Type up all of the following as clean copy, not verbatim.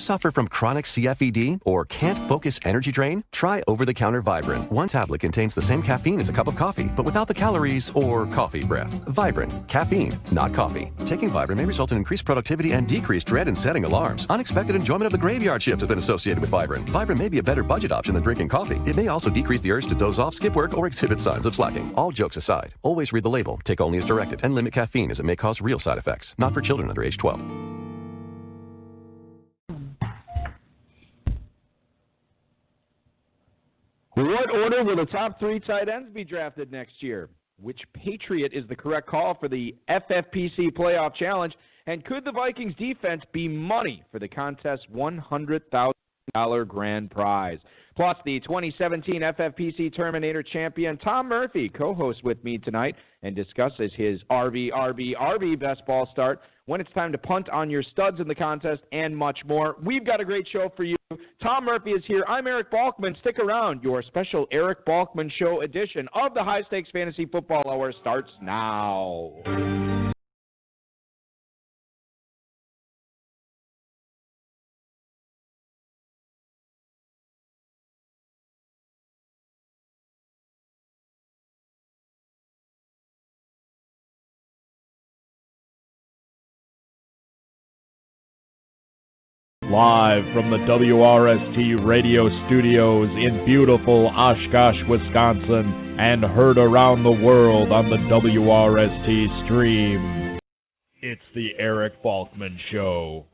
suffer from chronic CFED or can't focus energy drain? Try over-the-counter Vibrant. One tablet contains the same caffeine as a cup of coffee, but without the calories or coffee breath. Vibrant. Caffeine, not coffee. Taking Vibrant may result in increased productivity and decreased dread in setting alarms. Unexpected enjoyment of the graveyard shift has been associated with Vibrant. Vibrant may be a better budget option than drinking coffee. It may also decrease the urge to doze off, skip work, or exhibit signs of slacking. All jokes aside, always read the label, take only as directed, and limit caffeine as it may cause real side effects. Not for children under age 12. What order will the top 3 tight ends be drafted next year? Which Patriot is the correct call for the FFPC Playoff Challenge? And could the Vikings defense be money for the contest's $100,000 grand prize? Plus, the 2017 FFPC Terminator champion Tom Murphy co-hosts with me tonight and discusses his RB best ball start, when it's time to punt on your studs in the contest, and much more. We've got a great show for you. Tom Murphy is here. I'm Eric Balkman. Stick around. Your special Eric Balkman Show edition of the High Stakes Fantasy Football Hour starts now. Live from the WRST radio studios in beautiful Oshkosh, Wisconsin, and heard around the world on the WRST stream. It's the Eric Balkman Show.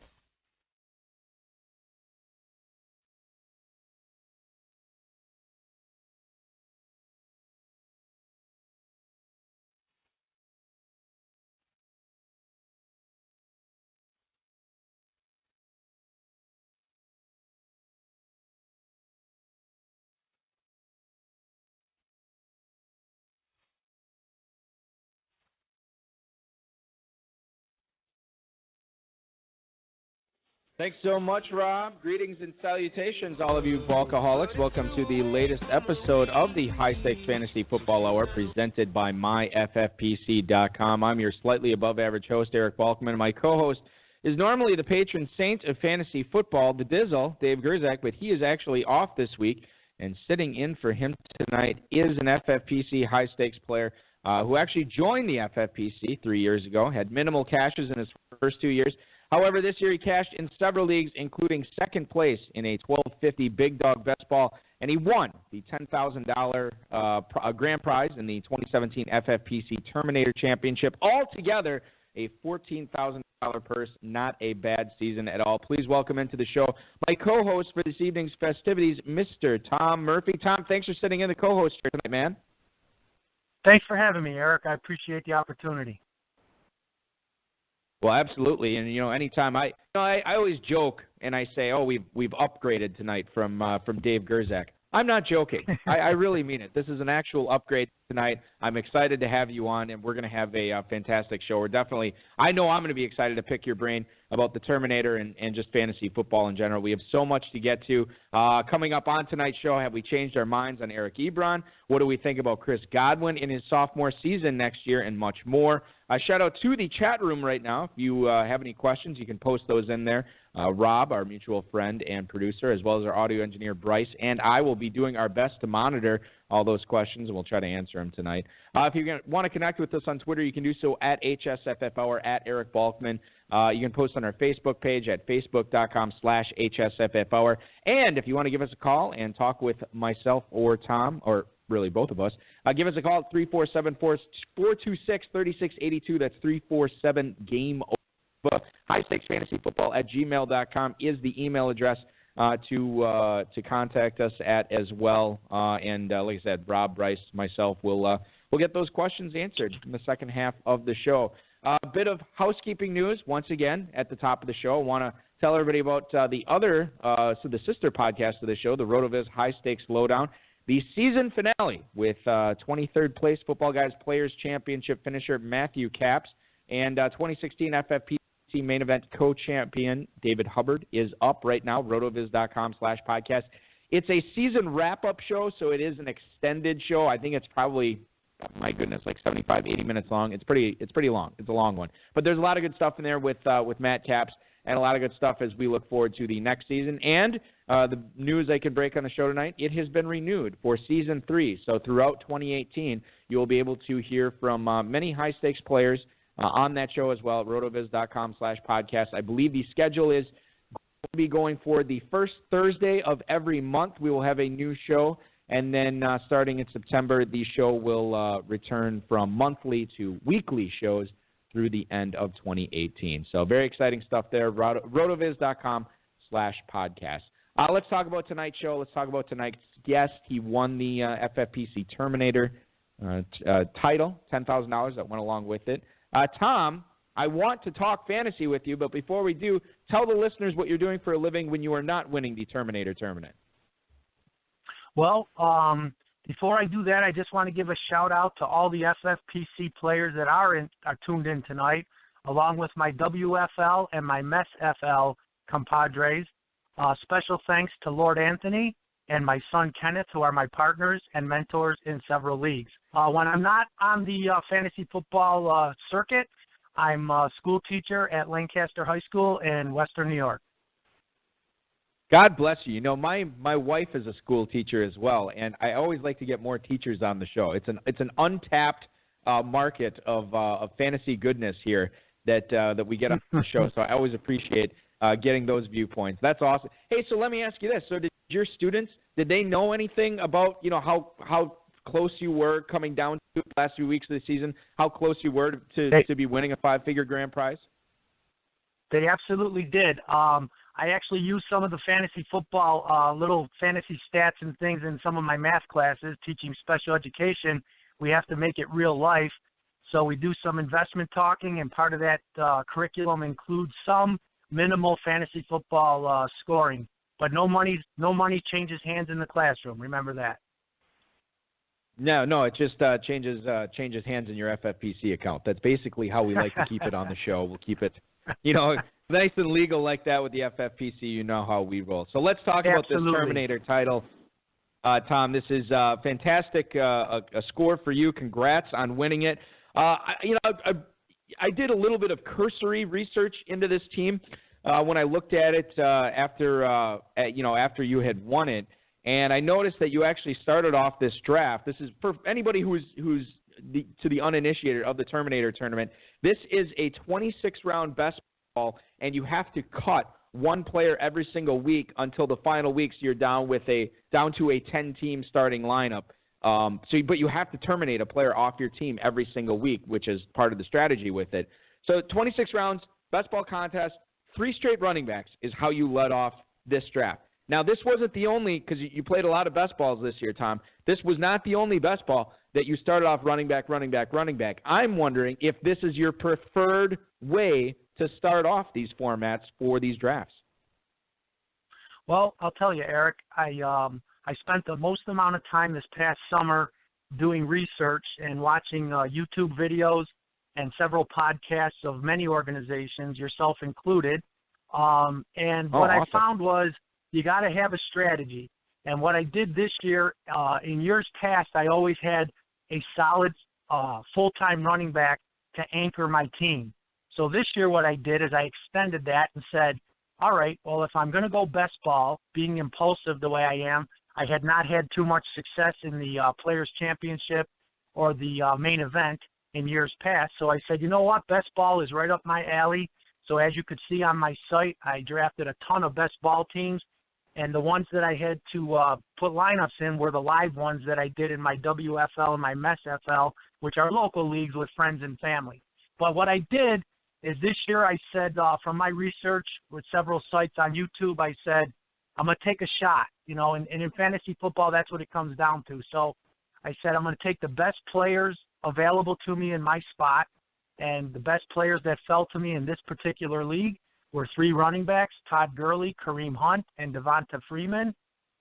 Thanks so much, Rob. Greetings and salutations, all of you Balkaholics. Welcome to the latest episode of the High Stakes Fantasy Football Hour presented by myffpc.com. I'm your slightly above average host, Eric Balkman. My co-host is normally the patron saint of fantasy football, the Dizzle, Dave Gerzak, but he is actually off this week, and sitting in for him tonight is an FFPC high stakes player who actually joined the FFPC 3 years ago, had minimal cashes in his first 2 years. However, this year he cashed in several leagues, including second place in a $12.50 Big Dog Best Ball, and he won the $10,000 grand prize in the 2017 FFPC Terminator Championship. Altogether, a $14,000 purse. Not a bad season at all. Please welcome into the show my co-host for this evening's festivities, Mr. Tom Murphy. Tom, thanks for sitting in the co-host chair tonight, man. Thanks for having me, Eric. I appreciate the opportunity. Well, absolutely, and anytime I always joke and I say, "Oh, we've upgraded tonight from Dave Gerzak." I'm not joking. I really mean it. This is an actual upgrade tonight. I'm excited to have you on, and we're going to have a fantastic show. I know I'm going to be excited to pick your brain about the Terminator and just fantasy football in general. We have so much to get to. Coming up on tonight's show, have we changed our minds on Eric Ebron? What do we think about Chris Godwin in his sophomore season next year, and much more. Shout out to the chat room right now. If you have any questions, you can post those in there. Rob, our mutual friend and producer, as well as our audio engineer, Bryce, and I will be doing our best to monitor all those questions, and we'll try to answer them tonight. If you want to connect with us on Twitter, you can do so at HSFFhour, at Eric Balkman. You can post on our Facebook page at facebook.com/HSFFhour. And if you want to give us a call and talk with myself or Tom, or really both of us, give us a call at 347-426-3682. That's 347-GAME-OVER. highstakesfantasyfootball@gmail.com is the email address to contact us at as well. And like I said, Rob, Bryce, myself will get those questions answered in the second half of the show. A bit of housekeeping news once again at the top of the show. I want to tell everybody about the sister podcast of the show, the RotoViz High Stakes Lowdown. The season finale with 23rd place Football Guys Players Championship finisher Matthew Capps and 2016 FFPC main event co-champion David Hubbard is up right now, rotoviz.com/podcast. It's a season wrap-up show, so it is an extended show. I think it's probably, my goodness, like 75, 80 minutes long. It's pretty long. It's a long one. But there's a lot of good stuff in there with Matt Capps and a lot of good stuff as we look forward to the next season. And the news I could break on the show tonight, it has been renewed for Season 3. So throughout 2018, you will be able to hear from many high-stakes players on that show as well at rotoviz.com/podcast. I believe the schedule is going to be going for the first Thursday of every month. We will have a new show, and then starting in September, the show will return from monthly to weekly shows through the end of 2018. So very exciting stuff there, rotoviz.com/podcast. Let's talk about tonight's show. Let's talk about tonight's guest. He won the FFPC Terminator title, $10,000 that went along with it. Tom, I want to talk fantasy with you, but before we do, tell the listeners what you're doing for a living when you are not winning the Terminator tournament. Well, before I do that, I just want to give a shout-out to all the FFPC players that are tuned in tonight, along with my WFL and my MESFL compadres. Special thanks to Lord Anthony and my son Kenneth, who are my partners and mentors in several leagues. When I'm not on the fantasy football circuit, I'm a school teacher at Lancaster High School in Western New York. God bless you. You know, my wife is a school teacher as well, and I always like to get more teachers on the show. It's an untapped market of fantasy goodness here that we get on the show. So I always appreciate getting those viewpoints. That's awesome. Hey, so let me ask you this: so did your students, did they know anything about how close you were coming down to the last few weeks of the season? How close you were to be winning a 5-figure grand prize? They absolutely did. I actually used some of the fantasy football, little fantasy stats and things in some of my math classes, teaching special education. We have to make it real life. So we do some investment talking, and part of that curriculum includes some minimal fantasy football scoring. But no money changes hands in the classroom. Remember that. No, it just changes hands in your FFPC account. That's basically how we like to keep it on the show. We'll keep it, nice and legal like that with the FFPC. You know how we roll. So let's talk about this Terminator title. Tom, this is fantastic, a score for you. Congrats on winning it. I did a little bit of cursory research into this team when I looked at it after you had won it. And I noticed that you actually started off this draft. This is for anybody who's to the uninitiated of the Terminator tournament. This is a 26-round best ball, and you have to cut one player every single week until the final weeks. You're down to a 10-team starting lineup. But you have to terminate a player off your team every single week, which is part of the strategy with it. So 26 rounds, best ball contest, 3 straight running backs is how you led off this draft. Now, this wasn't the only, because you played a lot of best balls this year, Tom. This was not the only best ball that you started off running back. I'm wondering if this is your preferred way to start off these formats for these drafts. Well, I'll tell you, Eric, I spent the most amount of time this past summer doing research and watching YouTube videos and several podcasts of many organizations, yourself included. What I found was you got to have a strategy. And what I did this year, in years past, I always had a solid full-time running back to anchor my team. So this year what I did is I extended that and said, all right, well, if I'm going to go best ball, being impulsive the way I am, I had not had too much success in the Players' Championship or the main event in years past. So I said, you know what, best ball is right up my alley. So as you could see on my site, I drafted a ton of best ball teams. And the ones that I had to put lineups in were the live ones that I did in my WFL and my MESFL, which are local leagues with friends and family. But what I did is this year I said, from my research with several sites on YouTube, I said, I'm going to take a shot. And in fantasy football, that's what it comes down to. So I said, I'm going to take the best players available to me in my spot, and the best players that fell to me in this particular league were 3 running backs, Todd Gurley, Kareem Hunt, and Devonta Freeman.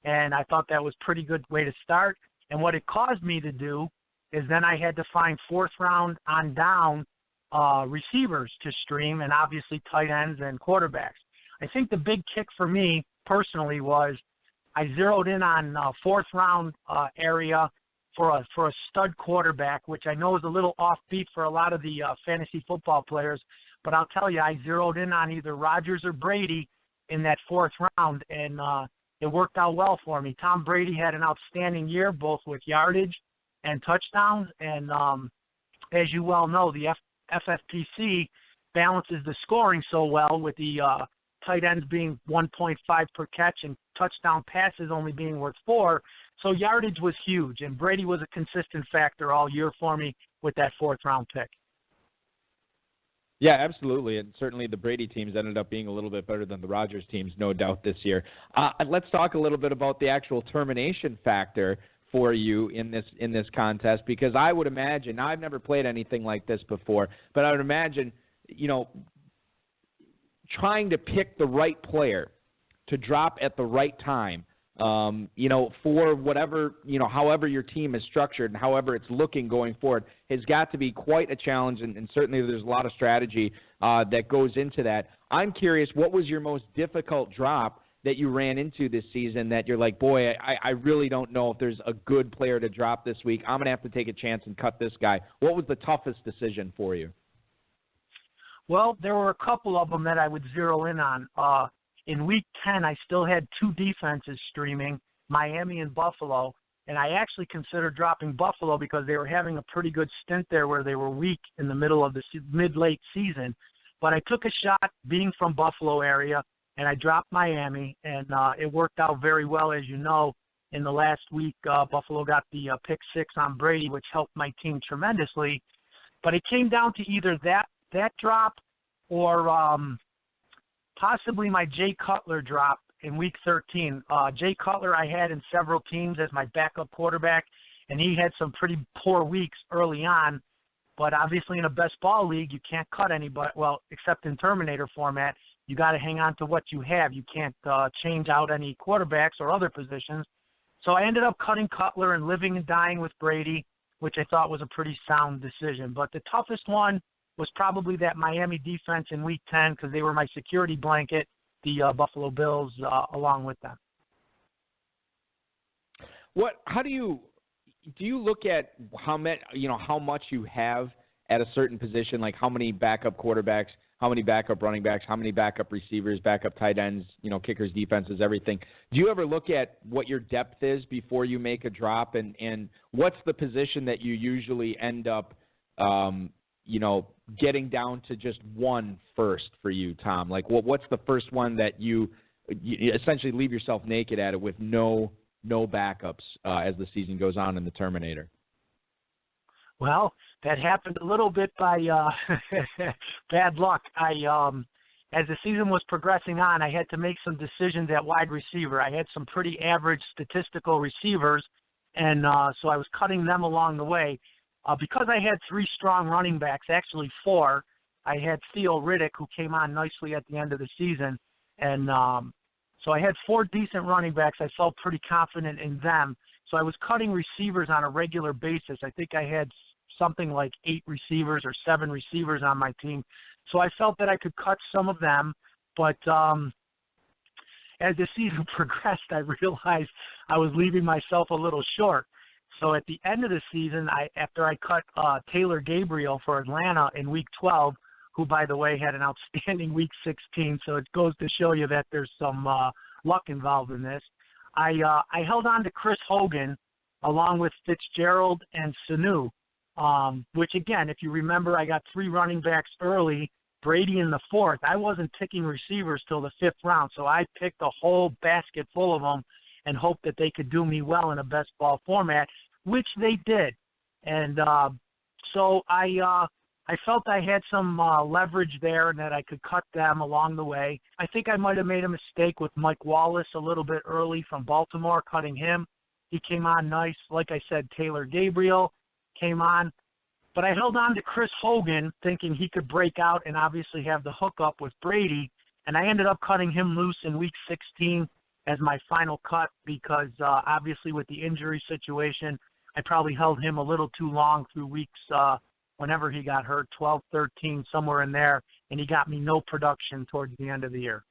And I thought that was a pretty good way to start. And what it caused me to do is then I had to find 4th round on down receivers to stream, and obviously tight ends and quarterbacks. I think the big kick for me personally was I zeroed in on 4th round area for a stud quarterback, which I know is a little offbeat for a lot of the fantasy football players. But I'll tell you, I zeroed in on either Rodgers or Brady in that fourth round, and it worked out well for me. Tom Brady had an outstanding year, both with yardage and touchdowns. And as you well know, the FFPC balances the scoring so well with the tight ends being 1.5 per catch and touchdown passes only being worth 4. So yardage was huge, and Brady was a consistent factor all year for me with that fourth-round pick. Yeah, absolutely, and certainly the Brady teams ended up being a little bit better than the Rodgers teams, no doubt, this year. Let's talk a little bit about the actual termination factor for you in this contest, because I would imagine, now I've never played anything like this before, but I would imagine, trying to pick the right player to drop at the right time, for whatever, however your team is structured and however it's looking going forward, has got to be quite a challenge, and certainly there's a lot of strategy that goes into that. I'm curious, what was your most difficult drop that you ran into this season that you're like, boy, I really don't know if there's a good player to drop this week. I'm going to have to take a chance and cut this guy. What was the toughest decision for you? Well, there were a couple of them that I would zero in on. In Week 10, I still had 2 defenses streaming, Miami and Buffalo, and I actually considered dropping Buffalo because they were having a pretty good stint there where they were weak in the middle of the mid-late season. But I took a shot being from Buffalo area, and I dropped Miami, and it worked out very well. As you know, in the last week, Buffalo got the pick 6 on Brady, which helped my team tremendously. But it came down to either that drop or possibly my Jay Cutler drop in Week 13. Jay Cutler I had in several teams as my backup quarterback, and he had some pretty poor weeks early on. But obviously in a best ball league, you can't cut anybody, well, except in Terminator format. You got to hang on to what you have. You can't change out any quarterbacks or other positions. So I ended up cutting Cutler and living and dying with Brady, which I thought was a pretty sound decision. But the toughest one was probably that Miami defense in Week 10 because they were my security blanket, the Buffalo Bills along with them. How do you look at how much you have at a certain position, like how many backup quarterbacks, how many backup running backs, how many backup receivers, backup tight ends, kickers, defenses, everything? Do you ever look at what your depth is before you make a drop, and what's the position that you usually end up getting down to just one first for you, Tom? Like, what's the first one that you essentially leave yourself naked at it with no backups as the season goes on in the Terminator? Well, that happened a little bit by bad luck. As the season was progressing on, I had to make some decisions at wide receiver. I had some pretty average statistical receivers, and so I was cutting them along the way. Because I had 3 strong running backs, actually 4, I had Theo Riddick, who came on nicely at the end of the season. And so I had 4 decent running backs. I felt pretty confident in them. So I was cutting receivers on a regular basis. I think I had something like 8 receivers or 7 receivers on my team. So I felt that I could cut some of them. But as the season progressed, I realized I was leaving myself a little short. So at the end of the season, after I cut Taylor Gabriel for Atlanta in Week 12, who, by the way, had an outstanding Week 16, so it goes to show you that there's some luck involved in this, I held on to Chris Hogan along with Fitzgerald and Sanu, which, again, if you remember, I got 3 running backs early, Brady in the 4th. I wasn't picking receivers till the 5th round, so I picked a whole basket full of them and hoped that they could do me well in a best ball format, which they did. And so I felt I had some leverage there and that I could cut them along the way. I think I might have made a mistake with Mike Wallace a little bit early from Baltimore, cutting him. He came on nice. Like I said, Taylor Gabriel came on. But I held on to Chris Hogan thinking he could break out and obviously have the hookup with Brady, and I ended up cutting him loose in Week 16 as my final cut because obviously with the injury situation, I probably held him a little too long through weeks whenever he got hurt, 12, 13, somewhere in there, and he got me no production towards the end of the year.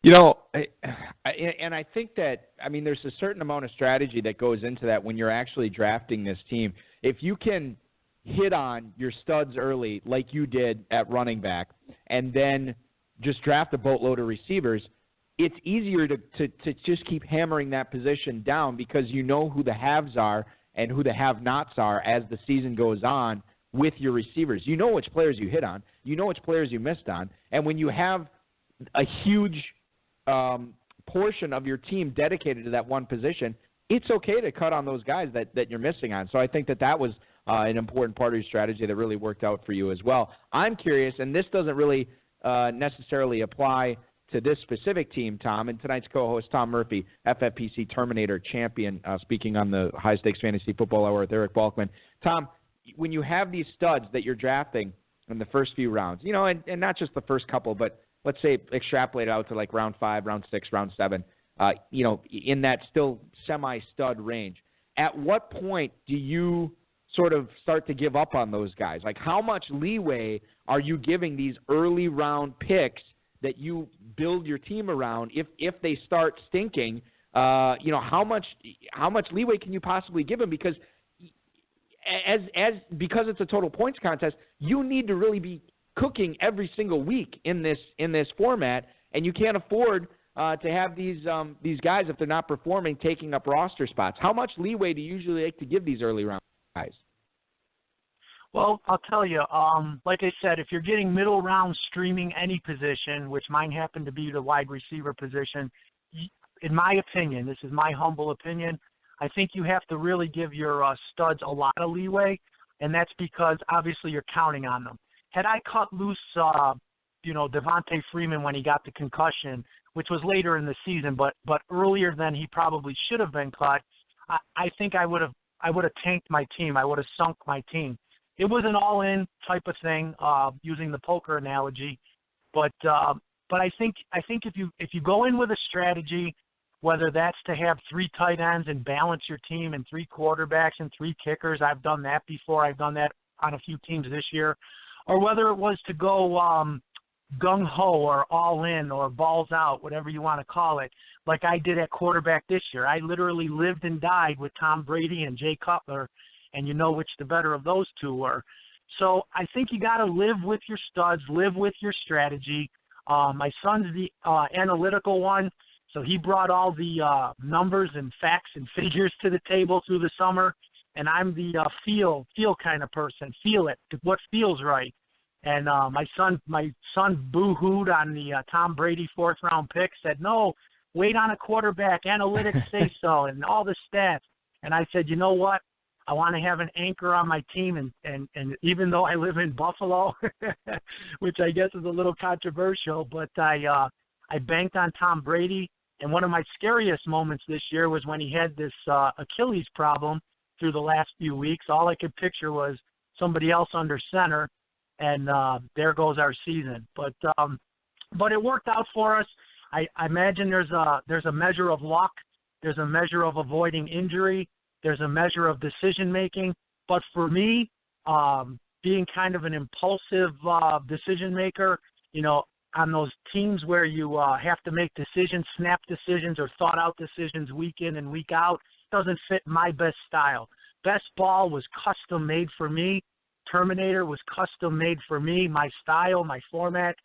And I think that, there's a certain amount of strategy that goes into that when you're actually drafting this team. If you can hit on your studs early like you did at running back and then just draft a boatload of receivers, it's easier to just keep hammering that position down because you know who the haves are and who the have-nots are as the season goes on with your receivers. You know which players you hit on. You know which players you missed on. And when you have a huge portion of your team dedicated to that one position, it's okay to cut on those guys that you're missing on. So I think that was an important part of your strategy that really worked out for you as well. I'm curious, and this doesn't really necessarily apply to this specific team, Tom, and tonight's co-host, Tom Murphy, FFPC Terminator champion, speaking on the High Stakes Fantasy Football Hour with Eric Balkman. Tom, when you have these studs that you're drafting in the first few rounds, and not just the first couple, but let's say extrapolate out to like round 5, round 6, round 7, in that still semi-stud range, at what point do you sort of start to give up on those guys? Like, how much leeway are you giving these early round picks that you build your team around if they start stinking? How much leeway can you possibly give them? Because because it's a total points contest, you need to really be cooking every single week in this format, and you can't afford to have these guys, if they're not performing, taking up roster spots. How much leeway do you usually like to give these early round guys? Well, I'll tell you, like I said, if you're getting middle round streaming any position, which mine happened to be the wide receiver position, in my opinion, this is my humble opinion, I think you have to really give your studs a lot of leeway, and that's because obviously you're counting on them. Had I cut loose, Devontae Freeman when he got the concussion, which was later in the season, but earlier than he probably should have been cut, I think I would have tanked my team. I would have sunk my team. It was an all-in type of thing, using the poker analogy, but I think if you go in with a strategy, whether that's to have 3 tight ends and balance your team and 3 quarterbacks and 3 kickers, I've done that before. I've done that on a few teams this year, or whether it was to go gung-ho or all-in or balls out, whatever you want to call it, like I did at quarterback this year. I literally lived and died with Tom Brady and Jay Cutler, and you know which the better of those two were. So I think you got to live with your studs, live with your strategy. My son's the analytical one, so he brought all the numbers and facts and figures to the table through the summer, and I'm the feel kind of person, feel it, what feels right. And my son boo-hooed on the Tom Brady 4th-round pick, said, no, wait on a quarterback, analytics say so, and all the stats. And I said, you know what? I want to have an anchor on my team, and even though I live in Buffalo, which I guess is a little controversial, but I banked on Tom Brady. And one of my scariest moments this year was when he had this Achilles problem through the last few weeks. All I could picture was somebody else under center, and there goes our season. But it worked out for us. I imagine there's a measure of luck. There's a measure of avoiding injury. There's a measure of decision-making. But for me, being kind of an impulsive decision maker, on those teams where you have to make decisions, snap decisions, or thought-out decisions week in and week out, doesn't fit my best style. Best ball was custom-made for me. Terminator was custom-made for me, my style, my format.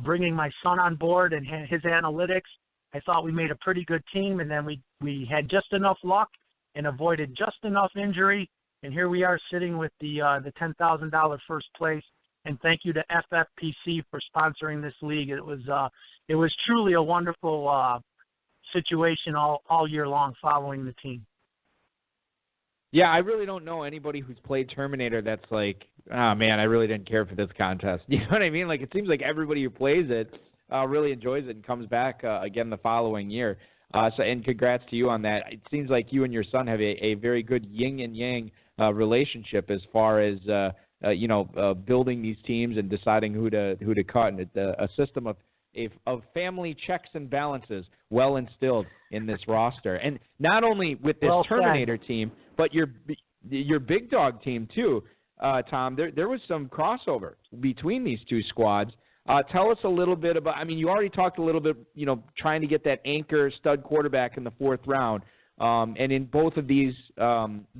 Bringing my son on board and his analytics, I thought we made a pretty good team, and then we had just enough luck and avoided just enough injury, and here we are sitting with the $10,000 first place. And thank you to FFPC for sponsoring this league. It was truly a wonderful situation all year long following the team. Yeah, I really don't know anybody who's played Terminator that's like, oh, man, I really didn't care for this contest. You know what I mean? Like, it seems like everybody who plays it really enjoys it and comes back again the following year. And congrats to you on that. It seems like you and your son have a very good yin and yang relationship as far as building these teams and deciding who to cut. And a system of family checks and balances well instilled in this roster. And not only with this Terminator team, but your big dog team too, Tom. There was some crossover between these two squads. Tell us a little bit about, you already talked a little bit, trying to get that anchor stud quarterback in the 4th round. And in both of these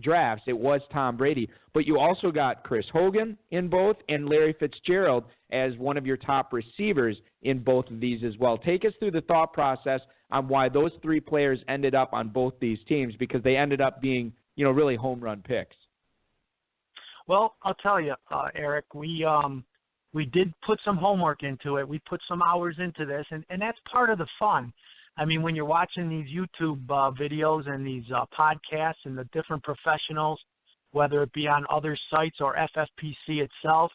drafts, it was Tom Brady. But you also got Chris Hogan in both and Larry Fitzgerald as one of your top receivers in both of these as well. Take us through the thought process on why those three players ended up on both these teams, because they ended up being, really home run picks. Well, I'll tell you, Eric, we did put some homework into it. We put some hours into this, and that's part of the fun. I mean, when you're watching these YouTube videos and these podcasts and the different professionals, whether it be on other sites or FFPC itself,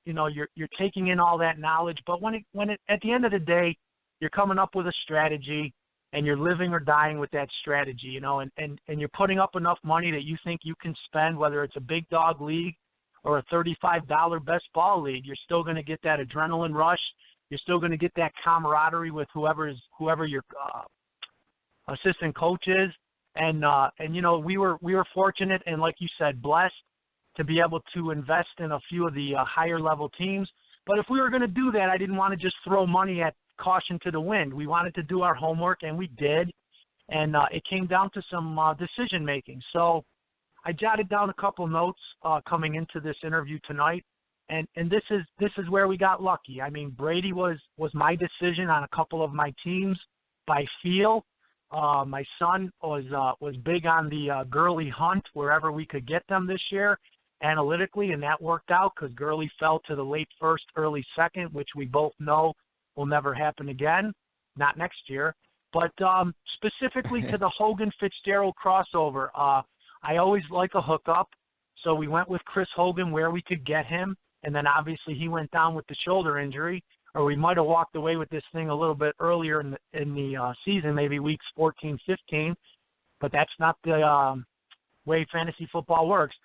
you're taking in all that knowledge. But when it at the end of the day, you're coming up with a strategy, and you're living or dying with that strategy, and you're putting up enough money that you think you can spend, whether it's a big dog league or a $35 best ball league. You're still going to get that adrenaline rush. You're still going to get that camaraderie with whoever your assistant coach is, and we were fortunate and, like you said, blessed to be able to invest in a few of the higher level teams. But if we were going to do that, I didn't want to just throw money at caution to the wind. We wanted to do our homework, and we did, and it came down to some decision making. So I jotted down a couple notes coming into this interview tonight. And this is where we got lucky. I mean, Brady was my decision on a couple of my teams by feel. My son was big on the Gurley hunt wherever we could get them this year analytically, and that worked out because Gurley fell to the late first, early second, which we both know will never happen again, not next year. But specifically to the Hogan-Fitzgerald crossover, I always like a hookup, so we went with Chris Hogan where we could get him. And then obviously he went down with the shoulder injury, or we might have walked away with this thing a little bit earlier in the season, maybe weeks 14, 15. But that's not the way fantasy football works.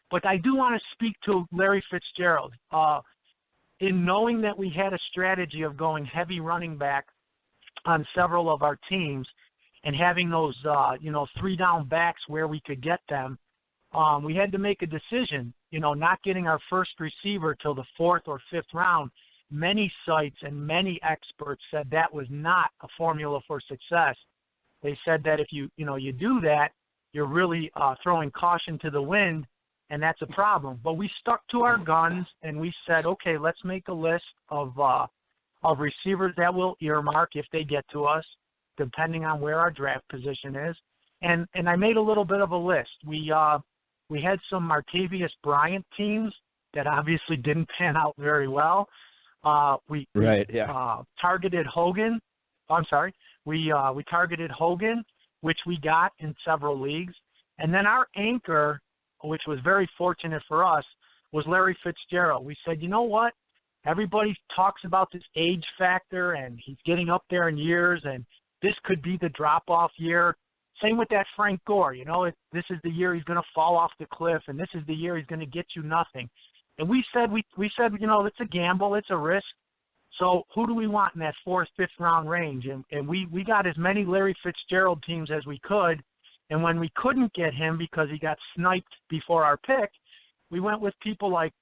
But I do want to speak to Larry Fitzgerald. In knowing that we had a strategy of going heavy running back on several of our teams and having those, 3-down backs where we could get them, we had to make a decision, not getting our first receiver till the 4th or 5th round. Many sites and many experts said that was not a formula for success. They said that if you do that, you're really throwing caution to the wind, and that's a problem. But we stuck to our guns, and we said, okay, let's make a list of receivers that we'll earmark if they get to us, depending on where our draft position is. And I made a little bit of a list. We had some Martavius Bryant teams that obviously didn't pan out very well. We targeted Hogan. I'm sorry. We targeted Hogan, which we got in several leagues. And then our anchor, which was very fortunate for us, was Larry Fitzgerald. We said, you know what? Everybody talks about this age factor, and he's getting up there in years, and this could be the drop-off year. Same with that Frank Gore. This is the year he's going to fall off the cliff, and this is the year he's going to get you nothing. And we said, it's a gamble, it's a risk. So who do we want in that 4th, 5th round range? And we got as many Larry Fitzgerald teams as we could. And when we couldn't get him because he got sniped before our pick, we went with people like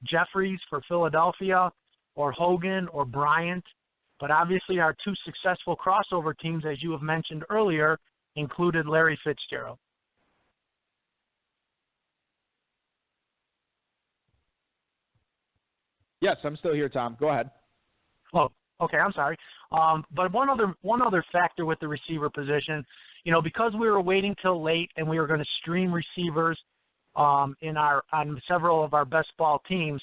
Jeffries for Philadelphia, or Hogan, or Bryant. But obviously our two successful crossover teams, as you have mentioned earlier, included Larry Fitzgerald. Yes, I'm still here, Tom. Go ahead. Oh, okay. I'm sorry. But one other factor with the receiver position, because we were waiting till late and we were going to stream receivers on several of our best ball teams,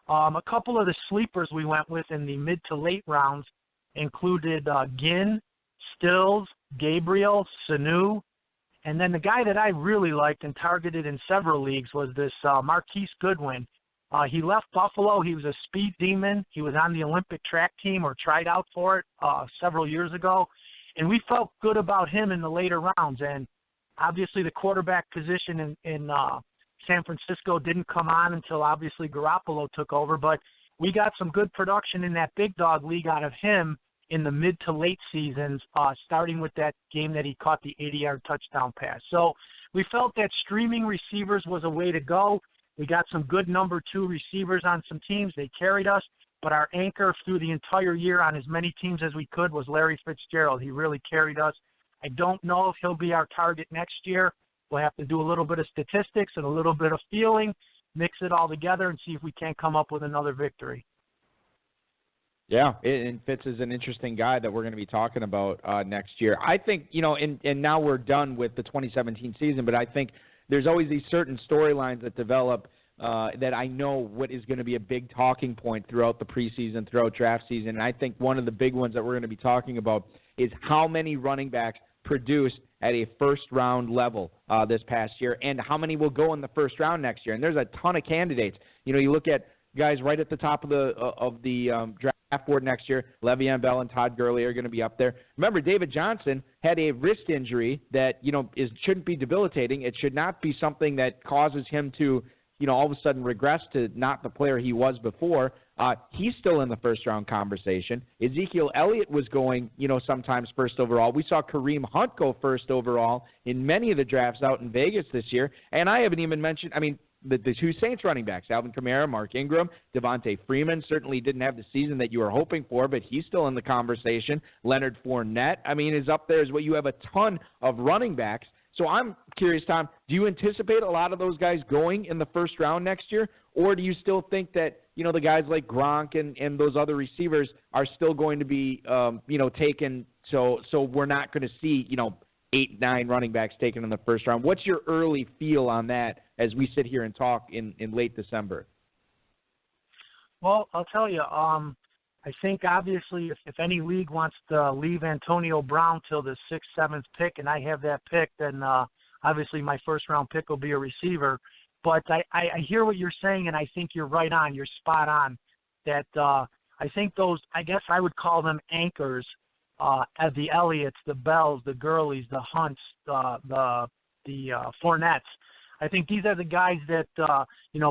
a couple of the sleepers we went with in the mid to late rounds included Ginn, Stills, Gabriel, Sanu, and then the guy that I really liked and targeted in several leagues was this Marquise Goodwin. He left Buffalo. He was a speed demon. He was on the Olympic track team or tried out for it several years ago, and we felt good about him in the later rounds. And obviously the quarterback position in San Francisco didn't come on until obviously Garoppolo took over, but we got some good production in that big dog league out of him in the mid to late seasons, starting with that game that he caught the 80-yard touchdown pass. So we felt that streaming receivers was a way to go. We got some good number 2 receivers on some teams. They carried us, but our anchor through the entire year on as many teams as we could was Larry Fitzgerald. He really carried us I don't know if he'll be our target next year. We'll have to do a little bit of statistics and a little bit of feeling, mix it all together, and see if we can't come up with another victory. Yeah, and Fitz is an interesting guy that we're going to be talking about next year. I think, and now we're done with the 2017 season, but I think there's always these certain storylines that develop that I know what is going to be a big talking point throughout the preseason, throughout draft season. And I think one of the big ones that we're going to be talking about is how many running backs produced at a first-round level this past year, and how many will go in the first round next year. And there's a ton of candidates. You look at guys right at the top of the draft board next year. Le'Veon Bell and Todd Gurley are going to be up there. Remember, David Johnson had a wrist injury that shouldn't be debilitating. It should not be something that causes him to all of a sudden regress to not the player he was before. He's still in the first-round conversation. Ezekiel Elliott was going, sometimes first overall. We saw Kareem Hunt go first overall in many of the drafts out in Vegas this year. And I haven't even mentioned, the two Saints running backs, Alvin Kamara, Mark Ingram, Devontae Freeman, certainly didn't have the season that you were hoping for, but he's still in the conversation. Leonard Fournette, is up there as well. You have a ton of running backs. So I'm curious, Tom, do you anticipate a lot of those guys going in the first round next year, or do you still think that, the guys like Gronk and those other receivers are still going to be, taken, so we're not going to see, 8, 9 running backs taken in the first round? What's your early feel on that as we sit here and talk in late December? Well, I'll tell you, I think obviously if any league wants to leave Antonio Brown till the 6th, 7th pick, and I have that pick, then obviously my first-round pick will be a receiver. But I hear what you're saying, and I think you're right on. You're spot on. That I think those, I guess I would call them anchors, as the Elliots, the Bells, the Gurleys, the Hunts, the Fournettes. I think these are the guys that,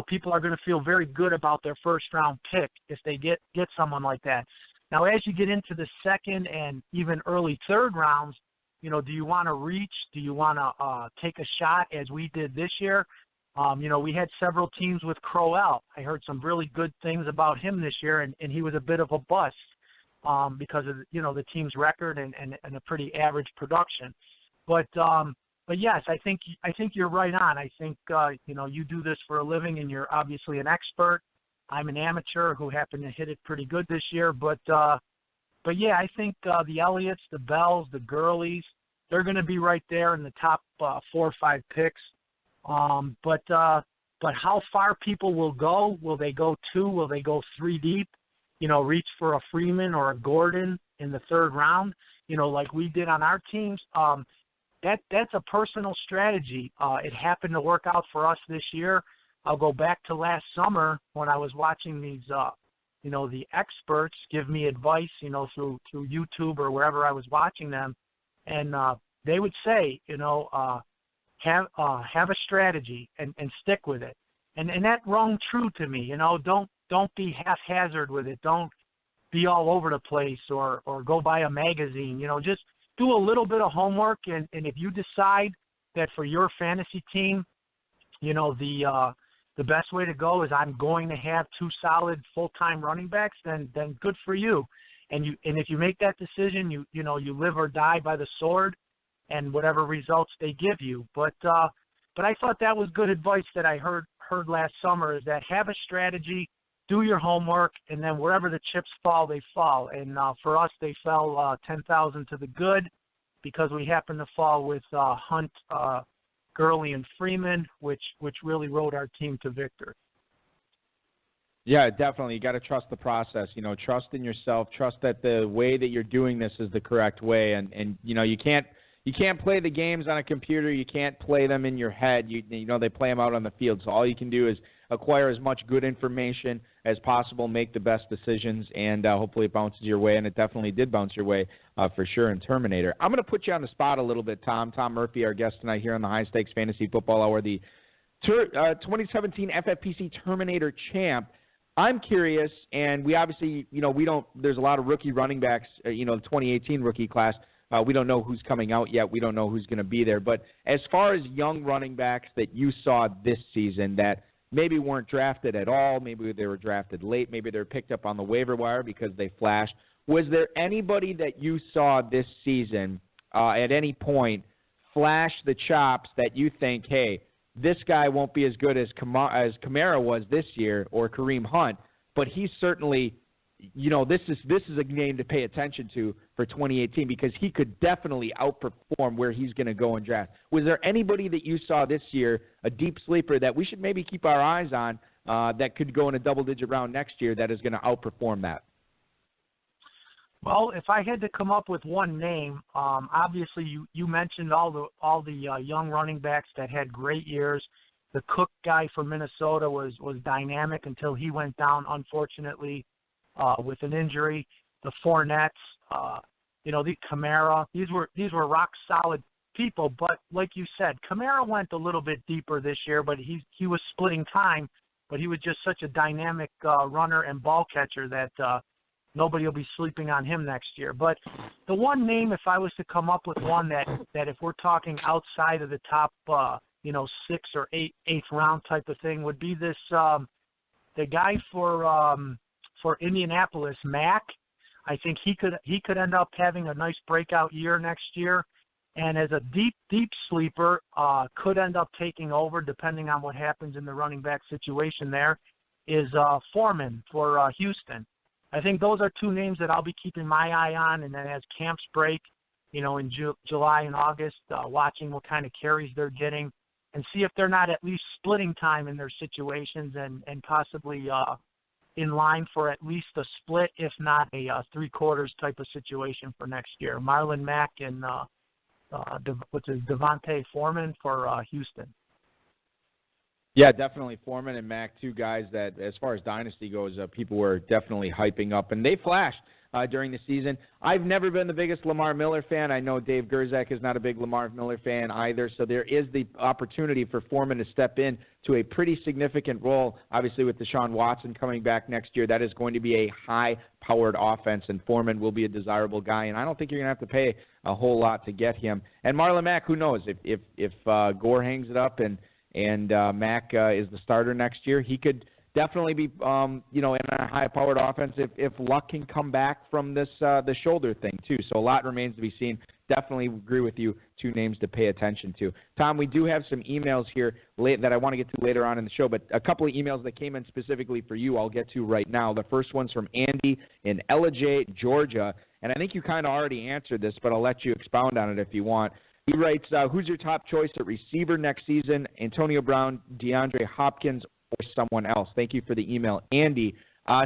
people are going to feel very good about their first-round pick if they get someone like that. Now, as you get into the second and even early third rounds, do you want to reach? Do you want to take a shot as we did this year? We had several teams with Crowell. I heard some really good things about him this year, and he was a bit of a bust because of, the team's record and a pretty average production. But yes, I think you're right on. I think you do this for a living, and you're obviously an expert. I'm an amateur who happened to hit it pretty good this year, but yeah, I think the Elliots, the Bells, the Gurleys, they're going to be right there in the top 4 or 5 picks. But how far people will go? Will they go 2? Will they go 3 deep? Reach for a Freeman or a Gordon in the 3rd round? Like we did on our teams. That's a personal strategy. It happened to work out for us this year. I'll go back to last summer when I was watching these, the experts give me advice, through YouTube or wherever I was watching them, and they would say, have a strategy and stick with it, and that rung true to me. Don't be haphazard with it. Don't be all over the place or go buy a magazine. Just do a little bit of homework, and if you decide that for your fantasy team, the best way to go is I'm going to have 2 solid full-time running backs, then good for you. And if you make that decision, you live or die by the sword and whatever results they give you. But I thought that was good advice that I heard last summer, is that have a strategy, do your homework, and then wherever the chips fall, they fall. And for us, they fell 10,000 to the good because we happened to fall with Hunt, Gurley, and Freeman, which really rode our team to victory. Yeah, definitely. You got to trust the process. Trust in yourself. Trust that the way that you're doing this is the correct way. And you can't play the games on a computer. You can't play them in your head. They play them out on the field. So all you can do is acquire as much good information as possible, make the best decisions, and hopefully it bounces your way. And it definitely did bounce your way for sure in Terminator. I'm going to put you on the spot a little bit, Tom. Tom Murphy, our guest tonight here on the High Stakes Fantasy Football Hour, the 2017 FFPC Terminator champ. I'm curious, and we obviously, there's a lot of rookie running backs, the 2018 rookie class. We don't know who's coming out yet. We don't know who's going to be there. But as far as young running backs that you saw this season that maybe weren't drafted at all, maybe they were drafted late, maybe they were picked up on the waiver wire because they flashed, was there anybody that you saw this season at any point flash the chops that you think, hey, this guy won't be as good as Kamara was this year or Kareem Hunt, but he's certainly, this is a name to pay attention to for 2018 because he could definitely outperform where he's going to go in draft. Was there anybody that you saw this year, a deep sleeper, that we should maybe keep our eyes on that could go in a double-digit round next year that is going to outperform that? Well, if I had to come up with one name, obviously you mentioned all the young running backs that had great years. The Cook guy from Minnesota was dynamic until he went down, unfortunately, with an injury. The Fournettes, the Kamara, these were rock solid people. But like you said, Kamara went a little bit deeper this year, but he was splitting time. But he was just such a dynamic runner and ball catcher that nobody will be sleeping on him next year. But the one name, if I was to come up with one that if we're talking outside of the top, 6th or 8th round type of thing, would be this the guy for Indianapolis, Mack. I think he could end up having a nice breakout year next year, and as a deep sleeper, could end up taking over depending on what happens in the running back situation. There is Foreman for Houston. I think those are two names that I'll be keeping my eye on, and then as camps break, in July and August, watching what kind of carries they're getting and see if they're not at least splitting time in their situations and possibly in line for at least a split, if not a 3/4 type of situation for next year. Marlon Mack and Devontae Foreman for Houston. Yeah, definitely Foreman and Mack, two guys that, as far as dynasty goes, people were definitely hyping up, and they flashed during the season. I've never been the biggest Lamar Miller fan. I know Dave Gerzak is not a big Lamar Miller fan either, so there is the opportunity for Foreman to step in to a pretty significant role. Obviously, with Deshaun Watson coming back next year, that is going to be a high-powered offense, and Foreman will be a desirable guy, and I don't think you're going to have to pay a whole lot to get him. And Marlon Mack, who knows, if Gore hangs it up and Mack is the starter next year, he could definitely be, in a high-powered offense if Luck can come back from this the shoulder thing too. So a lot remains to be seen. Definitely agree with you. Two names to pay attention to. Tom, we do have some emails here that I want to get to later on in the show, but a couple of emails that came in specifically for you I'll get to right now. The first one's from Andy in Ellijay, Georgia, and I think you kind of already answered this, but I'll let you expound on it if you want. He writes, who's your top choice at receiver next season, Antonio Brown, DeAndre Hopkins, or someone else? Thank you for the email, Andy.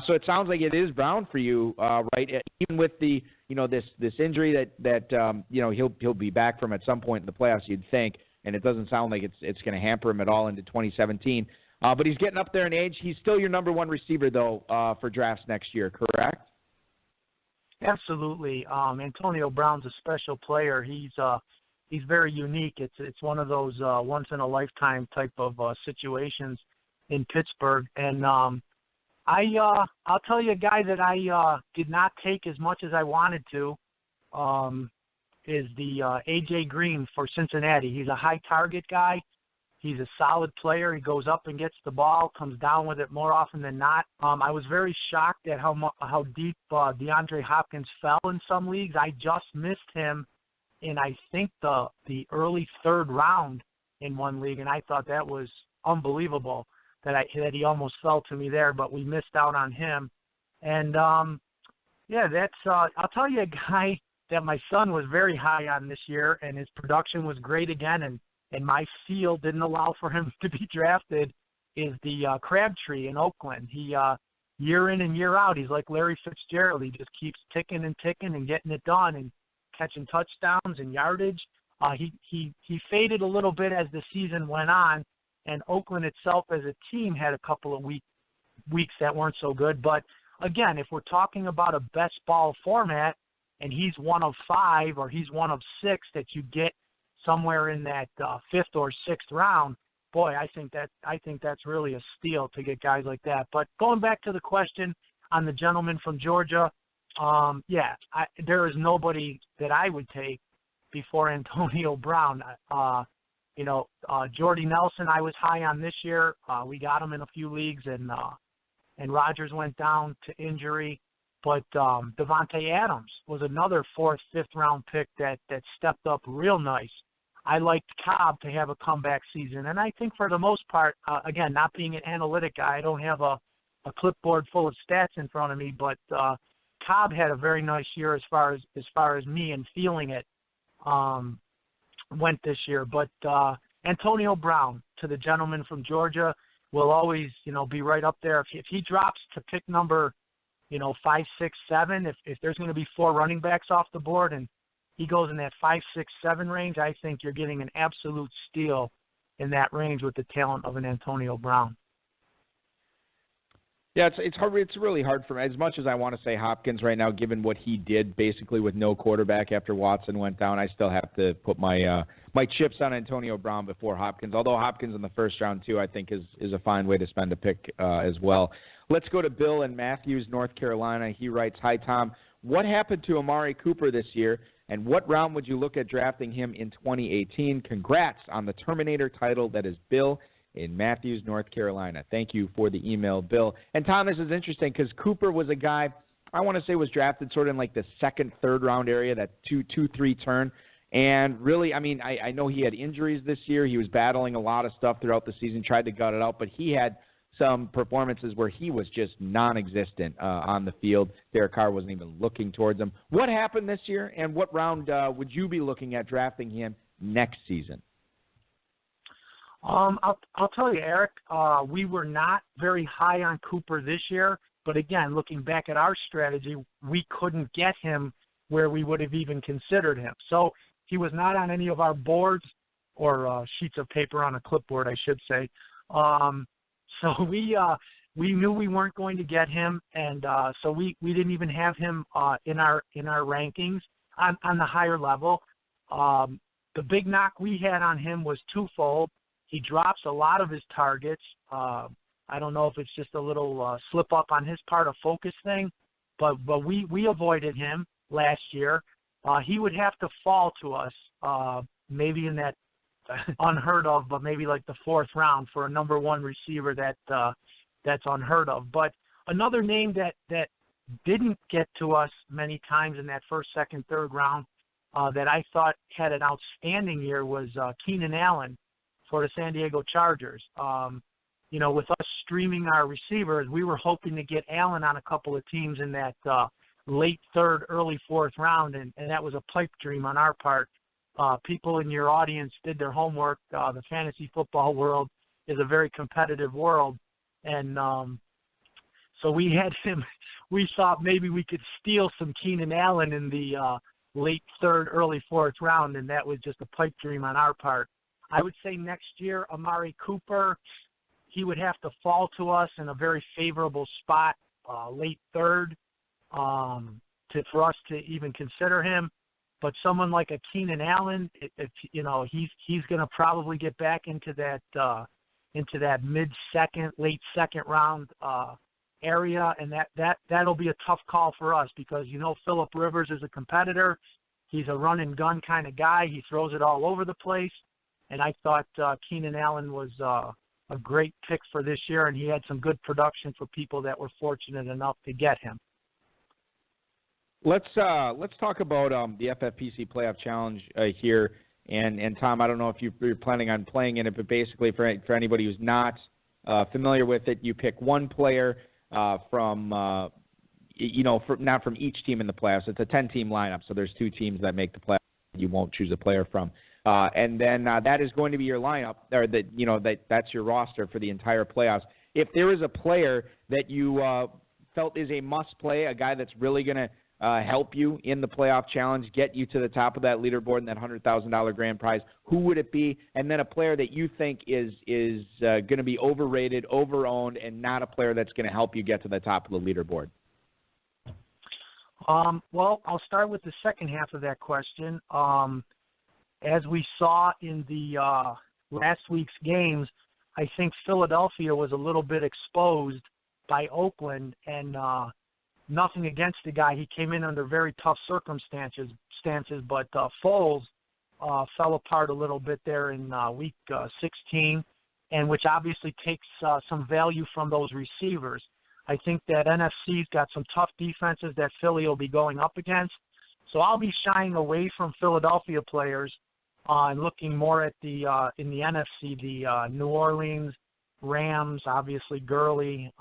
So it sounds like it is Brown for you, right? Even with the, this injury that he'll be back from at some point in the playoffs, you'd think, and it doesn't sound like it's going to hamper him at all into 2017. But he's getting up there in age. He's still your number one receiver, though, for drafts next year, correct? Absolutely. Antonio Brown's a special player. He's very unique. It's one of those once in a lifetime type of situations in Pittsburgh. And I'll tell you a guy that I did not take as much as I wanted to is the A.J. Green for Cincinnati. He's a high target guy. He's a solid player. He goes up and gets the ball, comes down with it more often than not. I was very shocked at how deep DeAndre Hopkins fell in some leagues. I just missed him in, I think, the early 3rd round in one league, and I thought that was unbelievable that he almost fell to me there, but we missed out on him. And, that's I'll tell you a guy that my son was very high on this year, and his production was great again, and my field didn't allow for him to be drafted, is the Crabtree in Oakland. He year in and year out, he's like Larry Fitzgerald. He just keeps ticking and ticking and getting it done and catching touchdowns and yardage. He faded a little bit as the season went on, and Oakland itself as a team had a couple of weeks that weren't so good. But again, if we're talking about a best ball format, and he's one of 5 or he's one of 6 that you get somewhere in that 5th or 6th round, boy, I think that's really a steal to get guys like that. But going back to the question on the gentleman from Georgia, there is nobody that I would take before Antonio Brown. Jordy Nelson I was high on this year. We got him in a few leagues, and Rodgers went down to injury. But Devontae Adams was another 4th, 5th round pick that stepped up real nice. I liked Cobb to have a comeback season. And I think for the most part, again, not being an analytic guy, I don't have a clipboard full of stats in front of me, but Cobb had a very nice year as far as me and feeling it went this year. But Antonio Brown, to the gentleman from Georgia, will always, be right up there. If he drops to pick number, 5, 6, 7, if there's going to be 4 running backs off the board and he goes in that 5, 6, 7 range, I think you're getting an absolute steal in that range with the talent of an Antonio Brown. Yeah, it's hard. It's really hard for me. As much as I want to say Hopkins right now, given what he did basically with no quarterback after Watson went down, I still have to put my my chips on Antonio Brown before Hopkins. Although Hopkins in the first round too, I think is a fine way to spend a pick as well. Let's go to Bill in Matthews, North Carolina. He writes, "Hi Tom, what happened to Amari Cooper this year, and what round would you look at drafting him in 2018? Congrats on the Terminator title." That is Bill in Matthews, North Carolina. Thank you for the email, Bill. And Tom, this is interesting because Cooper was a guy I want to say was drafted sort of in like the 2nd, 3rd round area, that 2-3 turn. And really, I know he had injuries this year. He was battling a lot of stuff throughout the season, tried to gut it out, but he had some performances where he was just non-existent on the field. Derek Carr wasn't even looking towards him. What happened this year, and what round would you be looking at drafting him next season? I'll tell you, Eric, we were not very high on Cooper this year, but again, looking back at our strategy, we couldn't get him where we would have even considered him. So he was not on any of our boards or sheets of paper on a clipboard, I should say. So we knew we weren't going to get him, and so we didn't even have him in our rankings on the higher level. The big knock we had on him was twofold. He drops a lot of his targets. I don't know if it's just a little slip up on his part, a focus thing, but we avoided him last year. He would have to fall to us, maybe in that unheard of, but maybe like the 4th round for a number 1 receiver that's unheard of. But another name that didn't get to us many times in that 1st, 2nd, 3rd round that I thought had an outstanding year was Keenan Allen for the San Diego Chargers. With us streaming our receivers, we were hoping to get Allen on a couple of teams in that late 3rd, early 4th round, and that was a pipe dream on our part. People in your audience did their homework. The fantasy football world is a very competitive world, and so we had him. We thought maybe we could steal some Keenan Allen in the late 3rd, early 4th round, and that was just a pipe dream on our part. I would say next year, Amari Cooper, he would have to fall to us in a very favorable spot, late 3rd, for us to even consider him. But someone like a Keenan Allen, he's going to probably get back into that mid-2nd, late 2nd round area, and that'll be a tough call for us because Phillip Rivers is a competitor. He's a run and gun kind of guy. He throws it all over the place. And I thought Keenan Allen was a great pick for this year, and he had some good production for people that were fortunate enough to get him. Let's talk about the FFPC Playoff Challenge here. And Tom, I don't know if you're planning on playing in it, but basically for anybody who's not familiar with it, you pick one player from not from each team in the playoffs. It's a 10-team lineup, so there's 2 teams that make the playoffs. You won't choose a player from. And then that is going to be your lineup, or that's your roster for the entire playoffs. If there is a player that you felt is a must-play, a guy that's really going to help you in the playoff challenge, get you to the top of that leaderboard and that $100,000 grand prize, who would it be? And then a player that you think is going to be overrated, overowned, and not a player that's going to help you get to the top of the leaderboard. Well, I'll start with the second half of that question. As we saw in the last week's games, I think Philadelphia was a little bit exposed by Oakland, and nothing against the guy. He came in under very tough circumstances, but Foles fell apart a little bit there in week 16, and which obviously takes some value from those receivers. I think that NFC's got some tough defenses that Philly will be going up against. So I'll be shying away from Philadelphia players and looking more at the in the NFC, the New Orleans, Rams, obviously Gurley,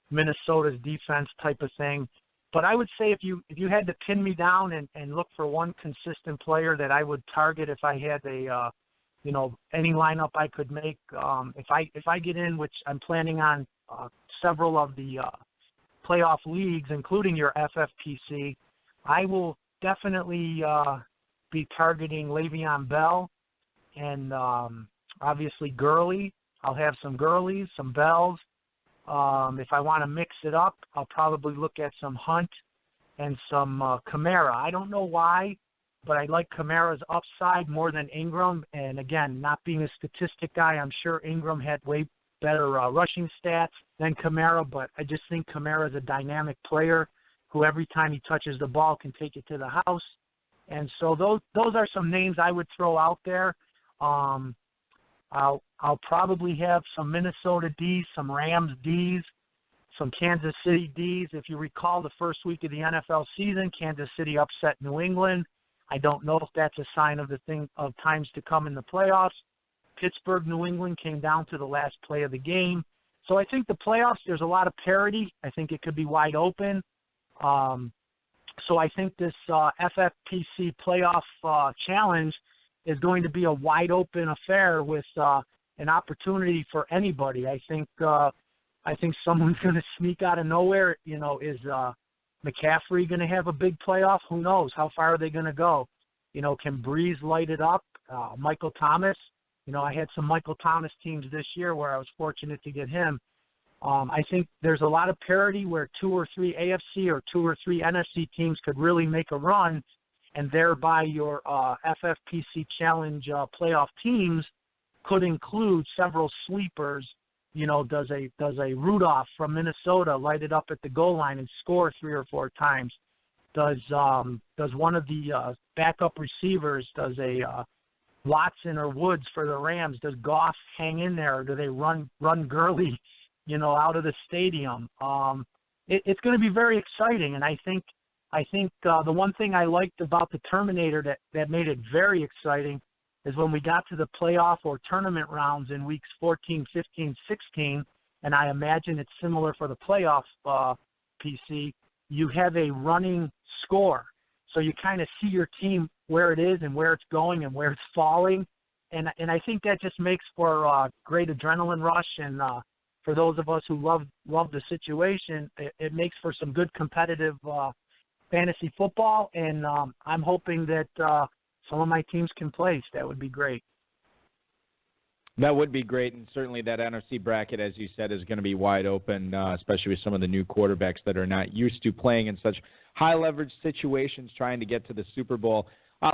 Minnesota's defense type of thing. But I would say if you had to pin me down and look for one consistent player that I would target if I had a any lineup I could make, if I get in, which I'm planning on several of the playoff leagues, including your FFPC, I will definitely be targeting Le'Veon Bell and obviously Gurley. I'll have some Gurleys, some Bells. If I want to mix it up, I'll probably look at some Hunt and some Kamara. I don't know why, but I like Kamara's upside more than Ingram. And again, not being a statistic guy, I'm sure Ingram had way better rushing stats than Kamara, but I just think Kamara is a dynamic player who every time he touches the ball can take it to the house. And so those are some names I would throw out there. I'll probably have some Minnesota Ds, some Rams Ds, some Kansas City Ds. If you recall the first week of the NFL season, Kansas City upset New England. I don't know if that's a sign of times to come in the playoffs. Pittsburgh, New England came down to the last play of the game. So I think the playoffs, there's a lot of parity. I think it could be wide open. So I think this FFPC playoff challenge is going to be a wide open affair with an opportunity for anybody. I think someone's going to sneak out of nowhere. Is McCaffrey going to have a big playoff? Who knows? How far are they going to go? Can Breeze light it up? Michael Thomas. I had some Michael Thomas teams this year where I was fortunate to get him. I think there's a lot of parity where 2 or 3 AFC or 2 or 3 NFC teams could really make a run, and thereby your FFPC Challenge playoff teams could include several sleepers. Does a Rudolph from Minnesota light it up at the goal line and score 3 or 4 times? Does one of the backup receivers, does a Watson or Woods for the Rams, does Goff hang in there, or do they run Gurley, out of the stadium? It's going to be very exciting, and I think the one thing I liked about the Terminator that made it very exciting is when we got to the playoff or tournament rounds in weeks 14, 15, 16, and I imagine it's similar for the playoff PC, you have a running score. So you kind of see your team where it is and where it's going and where it's falling. And I think that just makes for a great adrenaline rush. And for those of us who love the situation, it makes for some good competitive fantasy football. And I'm hoping that some of my teams can place. That would be great. That would be great, and certainly that NFC bracket, as you said, is going to be wide open, especially with some of the new quarterbacks that are not used to playing in such high-leverage situations trying to get to the Super Bowl.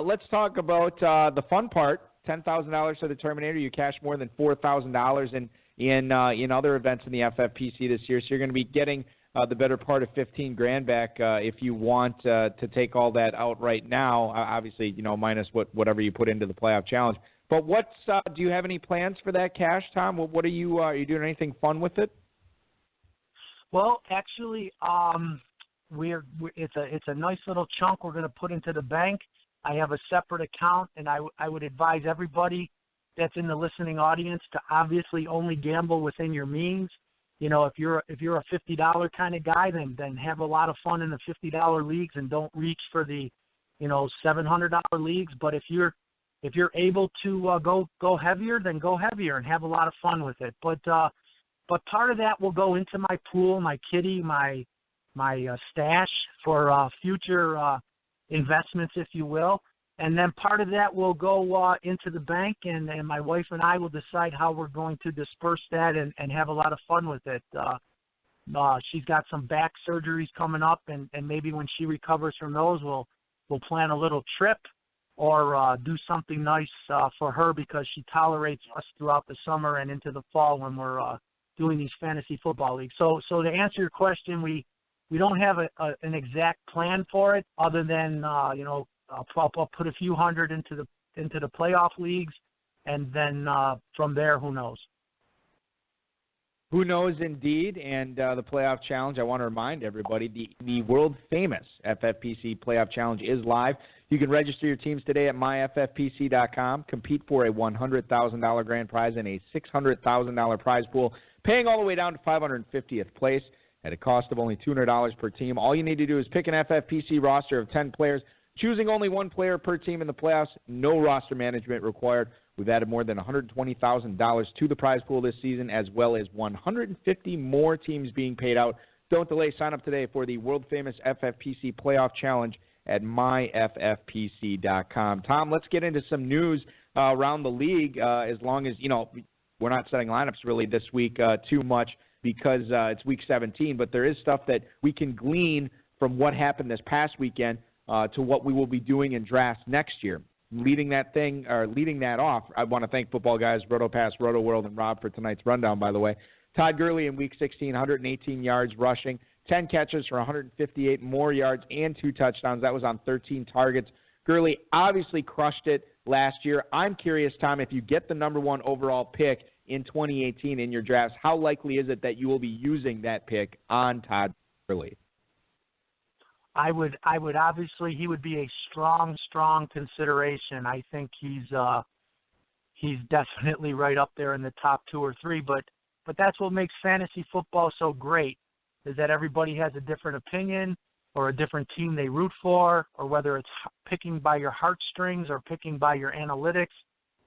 Let's talk about the fun part, $10,000 for the Terminator. You cashed more than $4,000 in other events in the FFPC this year, so you're going to be getting the better part of $15,000 back if you want to take all that out right now, obviously, minus whatever you put into the playoff challenge. But do you have any plans for that cash, Tom? What are you doing anything fun with it? Well, actually, it's a nice little chunk we're going to put into the bank. I have a separate account, and I would advise everybody that's in the listening audience to obviously only gamble within your means. If you're a $50 kind of guy, then have a lot of fun in the $50 leagues and don't reach for the $700 leagues. But if you're able to go heavier, then go heavier and have a lot of fun with it. But part of that will go into my pool, my kitty, my stash for future investments, if you will. And then part of that will go into the bank, and my wife and I will decide how we're going to disperse that and have a lot of fun with it. She's got some back surgeries coming up, and maybe when she recovers from those, we'll plan a little trip or do something nice for her, because she tolerates us throughout the summer and into the fall when we're doing these fantasy football leagues. So to answer your question, we don't have an exact plan for it, other than I'll put a few hundred into the playoff leagues, and then from there, who knows. Who knows, indeed, and the playoff challenge, I want to remind everybody, the world-famous FFPC playoff challenge is live. You can register your teams today at myffpc.com, compete for a $100,000 grand prize and a $600,000 prize pool, paying all the way down to 550th place at a cost of only $200 per team. All you need to do is pick an FFPC roster of 10 players, choosing only one player per team in the playoffs, no roster management required. We've added more than $120,000 to the prize pool this season, as well as 150 more teams being paid out. Don't delay. Sign up today for the world-famous FFPC Playoff Challenge at myffpc.com. Tom, let's get into some news around the league, as long as, we're not setting lineups really this week too much because it's Week 17, but there is stuff that we can glean from what happened this past weekend to what we will be doing in drafts next year. Leading that off, I want to thank football guys, RotoPass, RotoWorld, and Rob for tonight's rundown, by the way. Todd Gurley in Week 16, 118 yards rushing, 10 catches for 158 more yards and 2 touchdowns. That was on 13 targets. Gurley obviously crushed it last year. I'm curious, Tom, if you get the number 1 overall pick in 2018 in your drafts, how likely is it that you will be using that pick on Todd Gurley? I would obviously, he would be a strong consideration. I think he's definitely right up there in the top 2 or 3, but that's what makes fantasy football so great, is that everybody has a different opinion or a different team they root for, or whether it's picking by your heartstrings or picking by your analytics.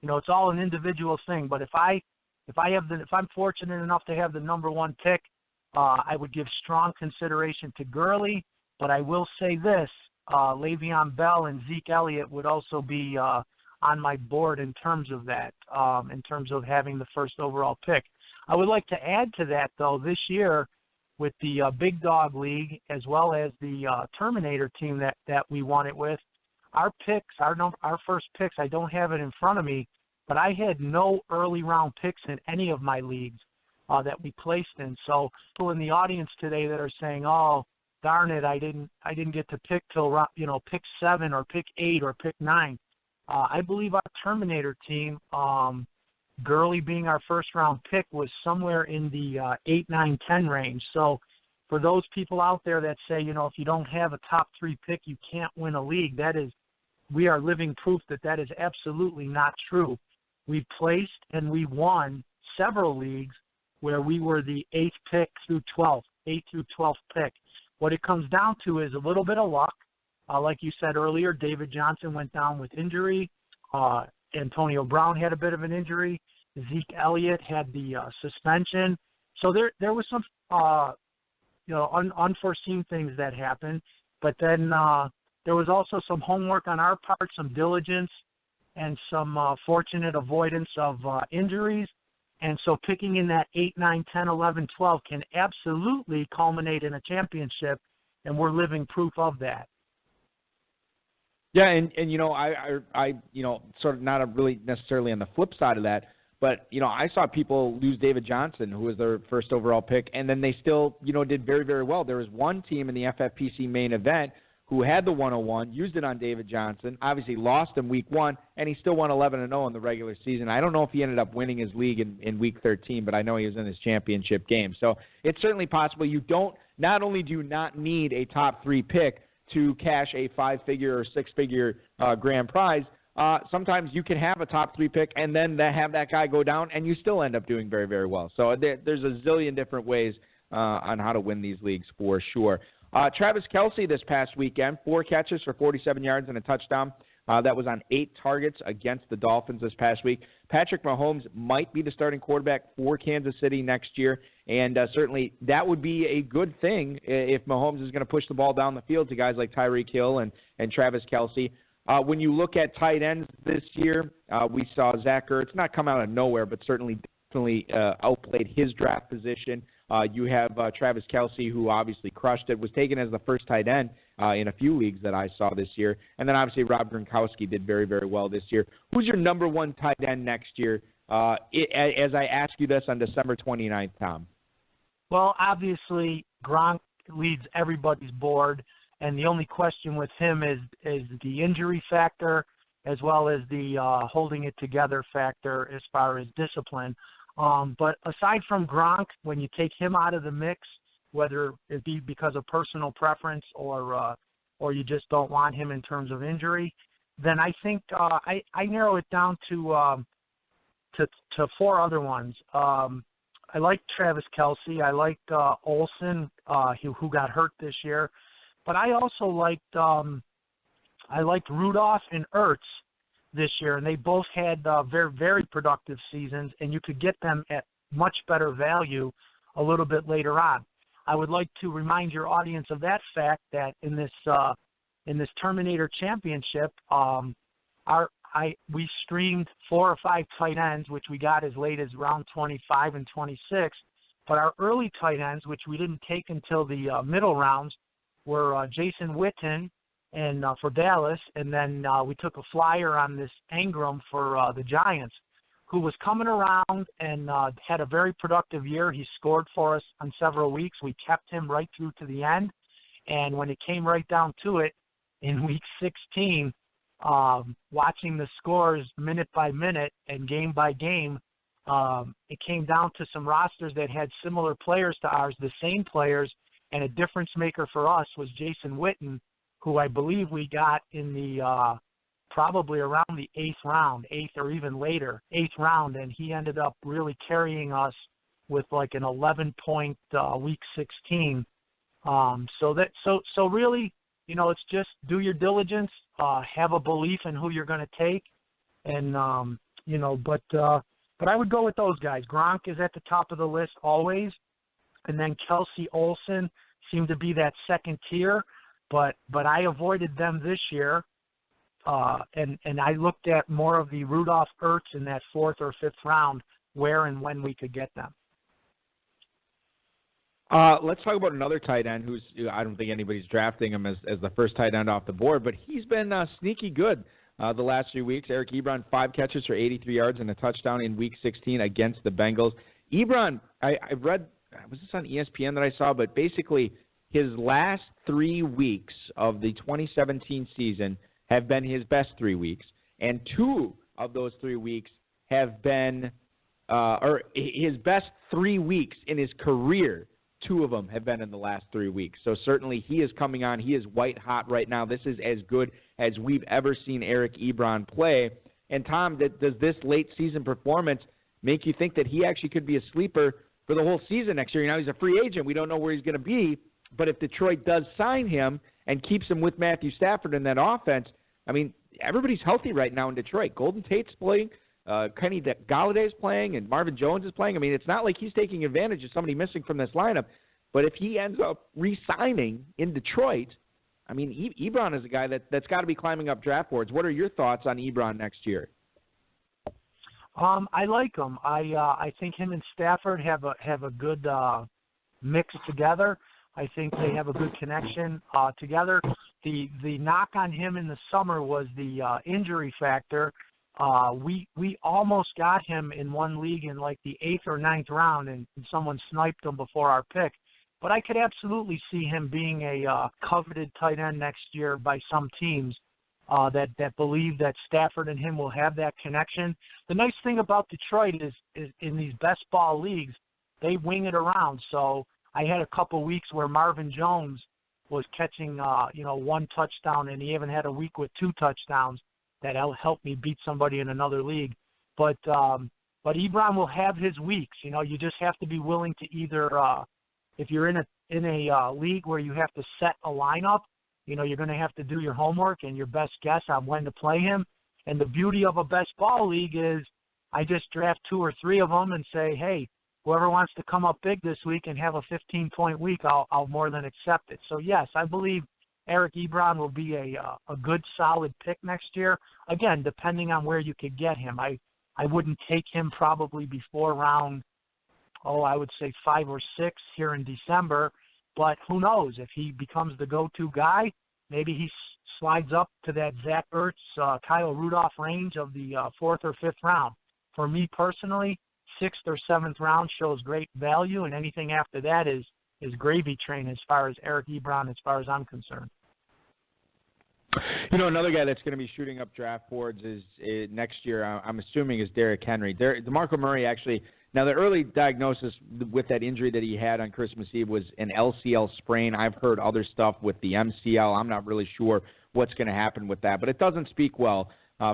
It's all an individual thing. But if I'm fortunate enough to have the number 1 pick, I would give strong consideration to Gurley. But I will say this, Le'Veon Bell and Zeke Elliott would also be on my board in terms of that, in terms of having the first overall pick. I would like to add to that, though, this year with the Big Dog League as well as the Terminator team that we won it with, our first picks, I don't have it in front of me, but I had no early round picks in any of my leagues that we placed in. So people in the audience today that are saying, oh, darn it, I didn't get to pick till pick 7 or pick 8 or pick 9. I believe our Terminator team, Gurley being our first round pick, was somewhere in the 8, 9, 10 range. So for those people out there that say, if you don't have a top 3 pick, you can't win a league, we are living proof that is absolutely not true. We've placed and we won several leagues where we were the 8th pick through 12th pick. What it comes down to is a little bit of luck. Like you said earlier, David Johnson went down with injury. Antonio Brown had a bit of an injury. Zeke Elliott had the suspension. So there was some unforeseen things that happened. But then there was also some homework on our part, some diligence, and some fortunate avoidance of injuries. And so picking in that 8, 9, 10, 11, 12 can absolutely culminate in a championship, and we're living proof of that. Yeah, and I sort of not really necessarily on the flip side of that, but, I saw people lose David Johnson, who was their first overall pick, and then they still, did very, very well. There was one team in the FFPC main event who had the 101, used it on David Johnson, obviously lost him Week 1, and he still won 11-0 in the regular season. I don't know if he ended up winning his league in Week 13, but I know he was in his championship game. So it's certainly possible. Not only do you not need a top 3 pick to cash a 5-figure or 6-figure grand prize, sometimes you can have a top 3 pick and then have that guy go down, and you still end up doing very, very well. So there's a zillion different ways on how to win these leagues for sure. Travis Kelce this past weekend, 4 catches for 47 yards and a touchdown. That was on 8 targets against the Dolphins this past week. Patrick Mahomes might be the starting quarterback for Kansas City next year, and certainly that would be a good thing if Mahomes is going to push the ball down the field to guys like Tyreek Hill and Travis Kelce. When you look at tight ends this year, we saw Zach Ertz not come out of nowhere, but certainly outplayed his draft position. You have Travis Kelce, who obviously crushed it, was taken as the first tight end in a few leagues that I saw this year. And then obviously Rob Gronkowski did very, very well this year. Who's your number 1 tight end next year? As I ask you this on December 29th, Tom. Well, obviously Gronk leads everybody's board, and the only question with him is the injury factor as well as the holding it together factor as far as discipline. But aside from Gronk, when you take him out of the mix, whether it be because of personal preference or you just don't want him in terms of injury, then I think I narrow it down to four other ones. I like Travis Kelce. I liked Olsen, who got hurt this year. But I also liked Rudolph and Ertz this year, and they both had very, very productive seasons, and you could get them at much better value a little bit later on. I would like to remind your audience of that fact that in this Terminator Championship, we streamed 4 or 5 tight ends, which we got as late as round 25 and 26. But our early tight ends, which we didn't take until the middle rounds, were Jason Witten and for Dallas, and then we took a flyer on this Ingram for the Giants, who was coming around and had a very productive year. He scored for us on several weeks. We kept him right through to the end, and when it came right down to it, in week 16, watching the scores minute by minute and game by game, it came down to some rosters that had similar players to ours, the same players, and a difference maker for us was Jason Witten, who I believe we got in the probably around the 8th round, 8th or even later, 8th round, and he ended up really carrying us with like an 11-point week 16. So really, you know, it's just do your diligence, have a belief in who you're going to take, and you know, but I would go with those guys. Gronk is at the top of the list always, and then Kelce, Olsen seem to be that second tier, but I avoided them this year, and I looked at more of the Rudolph, Ertz in that 4th or 5th round, where and when we could get them. Let's talk about another tight end who's, I don't think anybody's drafting him as the first tight end off the board, but he's been sneaky good the last few weeks. Eric Ebron, 5 catches for 83 yards and a touchdown in week 16 against the Bengals. Ebron, I read, was this on ESPN that I saw, but basically his last 3 weeks of the 2017 season have been his best 3 weeks, and 2 of those 3 weeks have been, or his best 3 weeks in his career. 2 of them have been in the last 3 weeks. So certainly he is coming on. He is white hot right now. This is as good as we've ever seen Eric Ebron play. And Tom, does this late season performance make you think that he actually could be a sleeper for the whole season next year? You know, he's a free agent. We don't know where he's going to be. But if Detroit does sign him and keeps him with Matthew Stafford in that offense, I mean, everybody's healthy right now in Detroit. Golden Tate's playing. Kenny Galladay's playing and Marvin Jones is playing. I mean, it's not like he's taking advantage of somebody missing from this lineup. But if he ends up re-signing in Detroit, I mean, Ebron is a guy that's got to be climbing up draft boards. What are your thoughts on Ebron next year? I like him. I think him and Stafford have a good mix together. I think they have a good connection together. The knock on him in the summer was the injury factor. We almost got him in one league in like the 8th or 9th round, and someone sniped him before our pick. But I could absolutely see him being a coveted tight end next year by some teams that believe that Stafford and him will have that connection. The nice thing about Detroit is in these best ball leagues, they wing it around. So I had a couple weeks where Marvin Jones was catching 1 touchdown, and he even had a week with 2 touchdowns. That helped me beat somebody in another league. But Ebron will have his weeks. You know, you just have to be willing to either, if you're in a league where you have to set a lineup, you know, you're going to have to do your homework and your best guess on when to play him. And the beauty of a best ball league is I just draft 2 or 3 of them and say, hey, whoever wants to come up big this week and have a 15-point week, I'll more than accept it. So, yes, I believe Eric Ebron will be a good, solid pick next year. Again, depending on where you could get him. I wouldn't take him probably before round, I would say 5 or 6 here in December. But who knows? If he becomes the go-to guy, maybe he slides up to that Zach Ertz, Kyle Rudolph range of the 4th or 5th round. For me personally, 6th or 7th round shows great value, and anything after that is gravy train as far as Eric Ebron, as far as I'm concerned. You know, another guy that's going to be shooting up draft boards is next year, I'm assuming, is Derrick Henry. DeMarco Murray actually Now, the early diagnosis with that injury that he had on Christmas Eve was an LCL sprain. I've heard other stuff with the MCL. I'm not really sure what's going to happen with that, but it doesn't speak well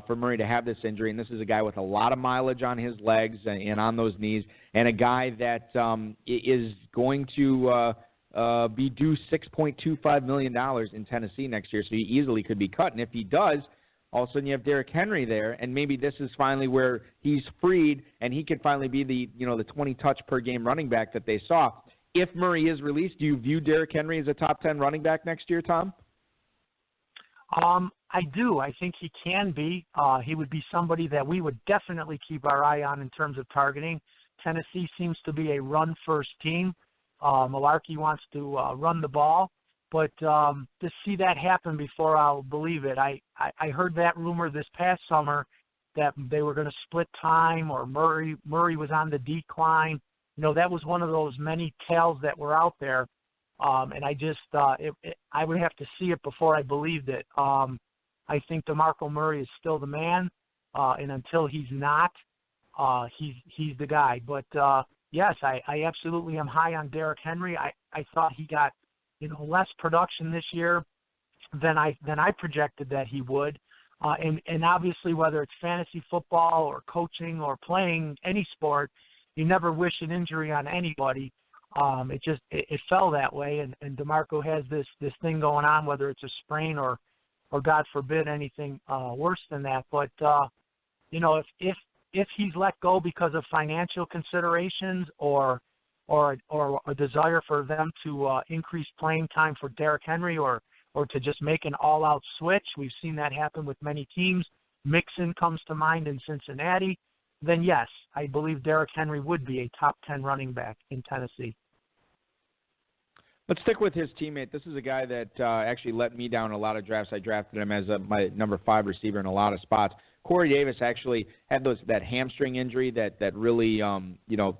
for Murray to have this injury. And this is a guy with a lot of mileage on his legs and on those knees, and a guy that is going to be due $6.25 million in Tennessee next year, so he easily could be cut. And if he does, all of a sudden you have Derrick Henry there, and maybe this is finally where he's freed and he can finally be the 20 touch per game running back that they saw. If Murray is released, do you view Derrick Henry as a top 10 running back next year, Tom? I do. I think he can be. He would be somebody that we would definitely keep our eye on in terms of targeting. Tennessee seems to be a run-first team. Malarkey wants to run the ball. But to see that happen before I'll believe it, I heard that rumor this past summer that they were going to split time or Murray was on the decline. That was one of those many tales that were out there. And I just I would have to see it before I believed it. I think DeMarco Murray is still the man, and until he's not, he's the guy. But yes, I absolutely am high on Derrick Henry. I thought he got less production this year than I projected that he would. And obviously, whether it's fantasy football or coaching or playing any sport, you never wish an injury on anybody. It fell that way, and DeMarco has this thing going on, whether it's a sprain or God forbid anything worse than that. But if he's let go because of financial considerations or a desire for them to increase playing time for Derrick Henry or to just make an all-out switch, we've seen that happen with many teams. Mixon comes to mind in Cincinnati. Then yes, I believe Derrick Henry would be a top 10 running back in Tennessee. Let's stick with his teammate. This is a guy that actually let me down in a lot of drafts. I drafted him as my number 5 receiver in a lot of spots. Corey Davis actually had that hamstring injury that really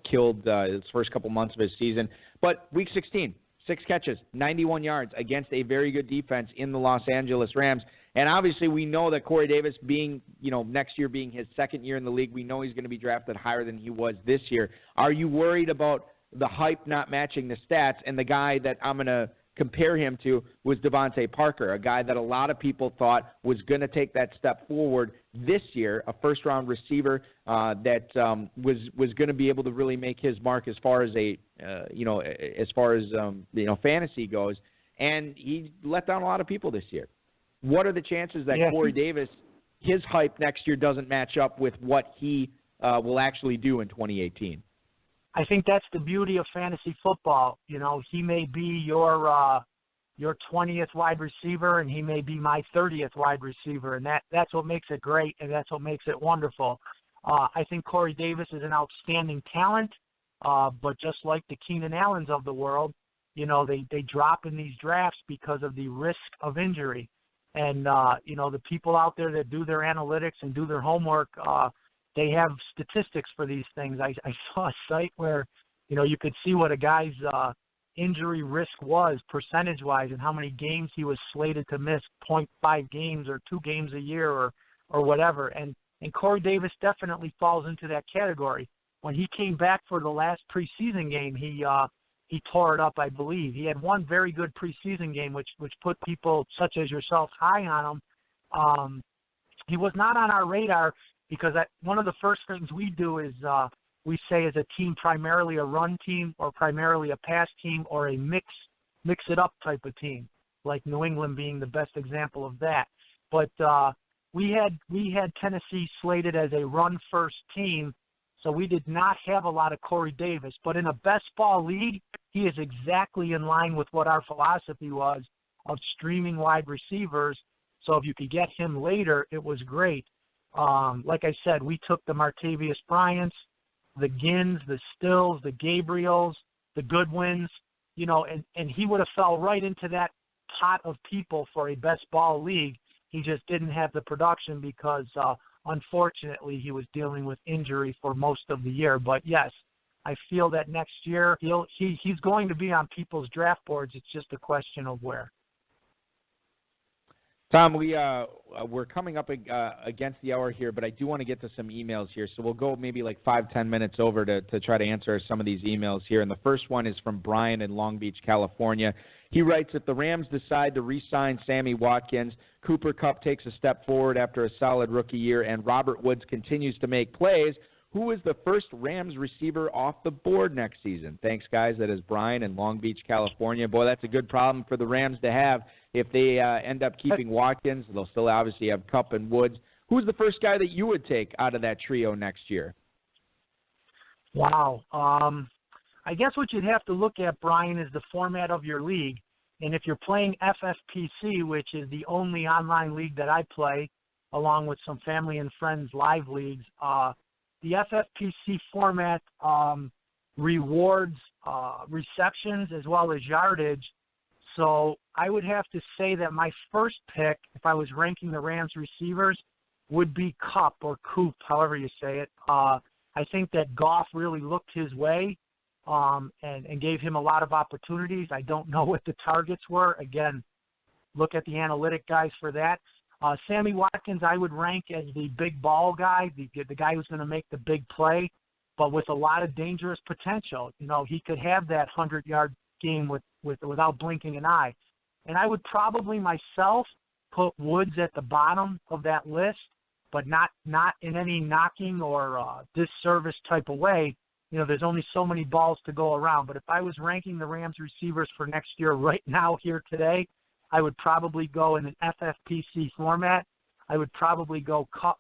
killed his first couple months of his season. But week 16, 6 catches, 91 yards against a very good defense in the Los Angeles Rams. And obviously we know that Corey Davis being, next year being his second year in the league, we know he's going to be drafted higher than he was this year. Are you worried about the hype not matching the stats? And the guy that I'm going to compare him to was Devontae Parker, a guy that a lot of people thought was going to take that step forward this year, a first-round receiver that was going to be able to really make his mark as far as fantasy goes, and he let down a lot of people this year. What are the chances that Corey Davis, his hype next year doesn't match up with what he will actually do in 2018? I think that's the beauty of fantasy football. He may be your 20th wide receiver, and he may be my 30th wide receiver, and that's what makes it great, and that's what makes it wonderful. I think Corey Davis is an outstanding talent, but just like the Keenan Allens of the world, they drop in these drafts because of the risk of injury. And, the people out there that do their analytics and do their homework, they have statistics for these things. I saw a site where, you could see what a guy's injury risk was percentage-wise and how many games he was slated to miss, 0.5 games or 2 games a year or whatever. And Corey Davis definitely falls into that category. When he came back for the last preseason game, he tore it up, I believe. He had one very good preseason game, which put people such as yourself high on him. He was not on our radar because one of the first things we do is we say as a team primarily a run team or primarily a pass team or a mix it up type of team, like New England being the best example of that. But we had Tennessee slated as a run-first team, so we did not have a lot of Corey Davis. But in a best ball league, he is exactly in line with what our philosophy was of streaming wide receivers. So if you could get him later, it was great. Like I said, we took the Martavius Bryants, the Gins, the Stills, the Gabriels, the Goodwins, and he would have fell right into that pot of people for a best ball league. He just didn't have the production because, unfortunately, he was dealing with injury for most of the year. But, yes, I feel that next year he's going to be on people's draft boards. It's just a question of where. Tom, we're coming up against the hour here, but I do want to get to some emails here. So we'll go maybe like 5-10 minutes over to try to answer some of these emails here. And the first one is from Brian in Long Beach, California. He writes, if the Rams decide to re-sign Sammy Watkins, Cooper Kupp takes a step forward after a solid rookie year, and Robert Woods continues to make plays, who is the first Rams receiver off the board next season? Thanks, guys. That is Brian in Long Beach, California. Boy, that's a good problem for the Rams to have. If they end up keeping Watkins, they'll still obviously have Kupp and Woods. Who's the first guy that you would take out of that trio next year? Wow. I guess what you'd have to look at, Brian, is the format of your league. And if you're playing FFPC, which is the only online league that I play, along with some family and friends live leagues, the FFPC format rewards receptions as well as yardage. So I would have to say that my first pick, if I was ranking the Rams receivers, would be Kupp or Coop, however you say it. I think that Goff really looked his way and gave him a lot of opportunities. I don't know what the targets were. Again, look at the analytic guys for that. Sammy Watkins I would rank as the big ball guy, the guy who's going to make the big play, but with a lot of dangerous potential. You know, he could have that 100-yard game without blinking an eye. And I would probably myself put Woods at the bottom of that list, but not in any knocking or disservice type of way. You know, there's only so many balls to go around. But if I was ranking the Rams receivers for next year right now here today, I would probably go in an FFPC format. I would probably go Kupp,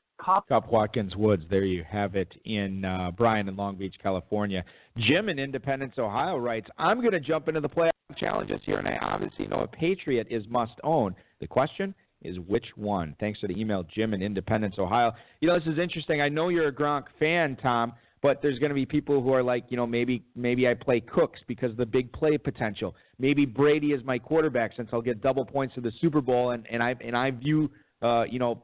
Watkins, Woods. There you have it in Brian in Long Beach, California. Jim in Independence, Ohio writes, I'm going to jump into the playoff challenges here, and I obviously know a Patriot is must own. The question is which one? Thanks for the email, Jim in Independence, Ohio. You know, this is interesting. I know you're a Gronk fan, Tom, but there's going to be people who are like, you know, maybe I play Cooks because of the big play potential. Maybe Brady is my quarterback since I'll get double points to the Super Bowl, and I view you know,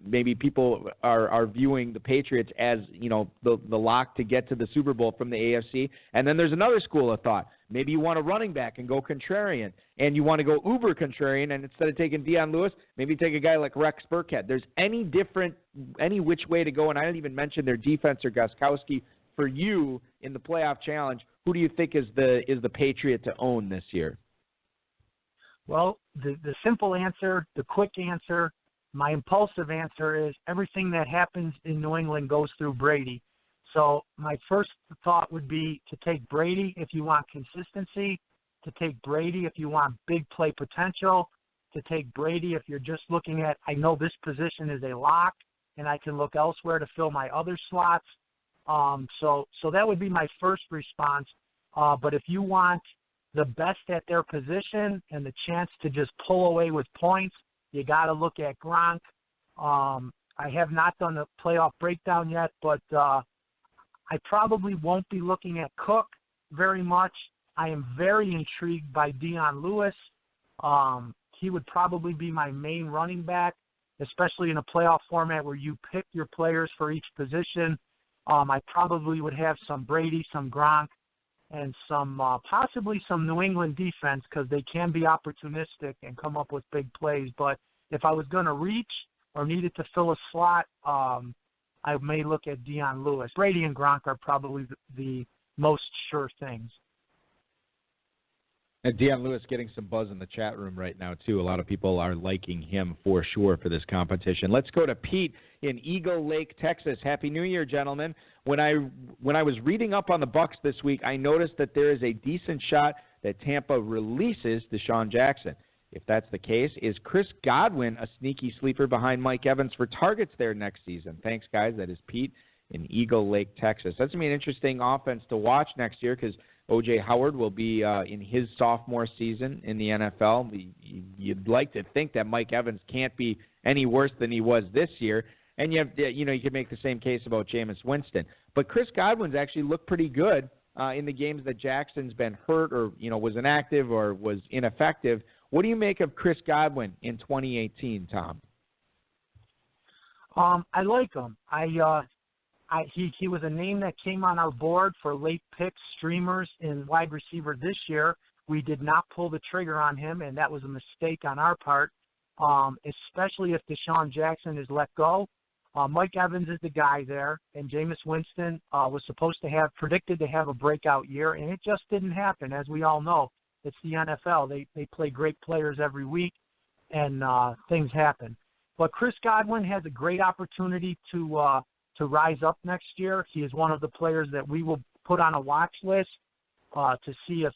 maybe people are viewing the Patriots as, you know, the lock to get to the Super Bowl from the AFC. And then there's another school of thought. Maybe you want a running back and go contrarian, and you want to go uber contrarian, and instead of taking Deion Lewis, maybe take a guy like Rex Burkhead. There's any which way to go, and I didn't even mention their defense or Gostkowski. For you in the playoff challenge, who do you think is the Patriot to own this year? Well, the simple answer, the quick answer, my impulsive answer is everything that happens in New England goes through Brady. So my first thought would be to take Brady if you want consistency, to take Brady if you want big play potential, to take Brady if you're just looking at, I know this position is a lock and I can look elsewhere to fill my other slots. So that would be my first response. But if you want the best at their position and the chance to just pull away with points, you got to look at Gronk. I have not done the playoff breakdown yet, but I probably won't be looking at Cook very much. I am very intrigued by Deion Lewis. He would probably be my main running back, especially in a playoff format where you pick your players for each position. I probably would have some Brady, some Gronk, and some possibly some New England defense because they can be opportunistic and come up with big plays. But if I was going to reach or needed to fill a slot, I may look at Deion Lewis. Brady and Gronk are probably the most sure things. And Deion Lewis getting some buzz in the chat room right now, too. A lot of people are liking him for sure for this competition. Let's go to Pete in Eagle Lake, Texas. Happy New Year, gentlemen. When I was reading up on the Bucs this week, I noticed that there is a decent shot that Tampa releases Deshaun Jackson. If that's the case, is Chris Godwin a sneaky sleeper behind Mike Evans for targets there next season? Thanks, guys. That is Pete in Eagle Lake, Texas. That's going to be an interesting offense to watch next year because O.J. Howard will be in his sophomore season in the NFL. You'd like to think that Mike Evans can't be any worse than he was this year. And you could make the same case about Jameis Winston. But Chris Godwin's actually looked pretty good in the games that Jackson's been hurt or, was inactive or was ineffective. What do you make of Chris Godwin in 2018, Tom? I like him. He was a name that came on our board for late picks, streamers, and wide receiver this year. We did not pull the trigger on him, and that was a mistake on our part. especially if Deshaun Jackson is let go. Mike Evans is the guy there, and Jameis Winston was predicted to have a breakout year, and it just didn't happen. As we all know, it's the NFL. They play great players every week, and things happen. But Chris Godwin has a great opportunity to rise up next year. He is one of the players that we will put on a watch list to see if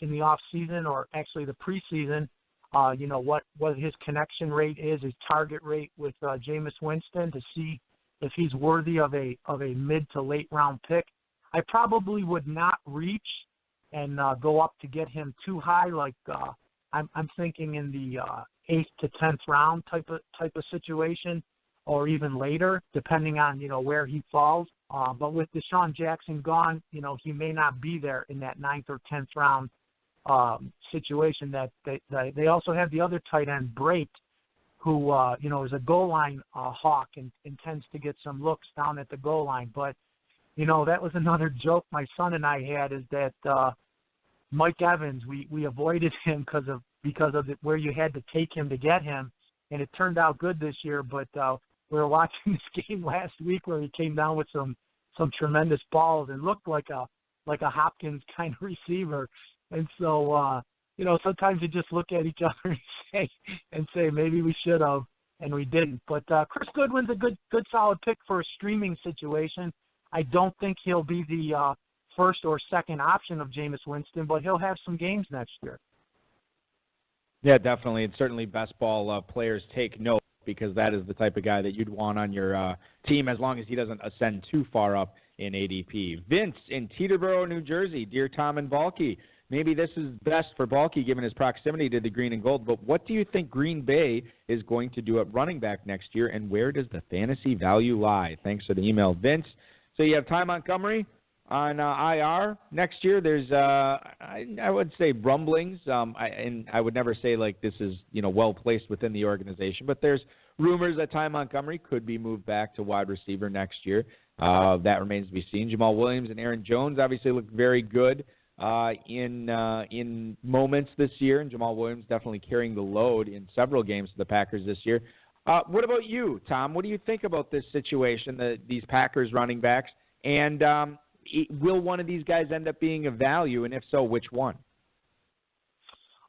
in the off season or actually the preseason, what his connection rate is, his target rate with Jameis Winston, to see if he's worthy of a mid to late round pick. I probably would not reach and go up to get him too high. Like I'm thinking in the 8th to 10th round type of situation, or even later, depending on where he falls. But with Deshaun Jackson gone, he may not be there in that 9th or 10th round situation. That they also have the other tight end, Brate, who is a goal line hawk and tends to get some looks down at the goal line. But that was another joke my son and I had, is that Mike Evans, we avoided him because of where you had to take him to get him, and it turned out good this year. But we were watching this game last week where he came down with some tremendous balls and looked like a Hopkins kind of receiver. And so sometimes you just look at each other and say maybe we should have, and we didn't. But Chris Goodwin's a good solid pick for a streaming situation. I don't think he'll be the first or second option of Jameis Winston, but he'll have some games next year. Yeah, definitely. And certainly best ball players take note, because that is the type of guy that you'd want on your team, as long as he doesn't ascend too far up in ADP. Vince in Teterboro, New Jersey. Dear Tom and Balky, maybe this is best for Balky given his proximity to the green and gold, but what do you think Green Bay is going to do at running back next year, and where does the fantasy value lie? Thanks for the email, Vince. So you have Ty Montgomery on IR next year. There's, I would say, rumblings, and I would never say like this is well placed within the organization, but there's rumors that Ty Montgomery could be moved back to wide receiver next year. That remains to be seen. Jamal Williams and Aaron Jones obviously look very good in moments this year, and Jamal Williams definitely carrying the load in several games for the Packers this year. What about you, Tom? What do you think about this situation, these Packers running backs, and will one of these guys end up being a value, and if so, which one?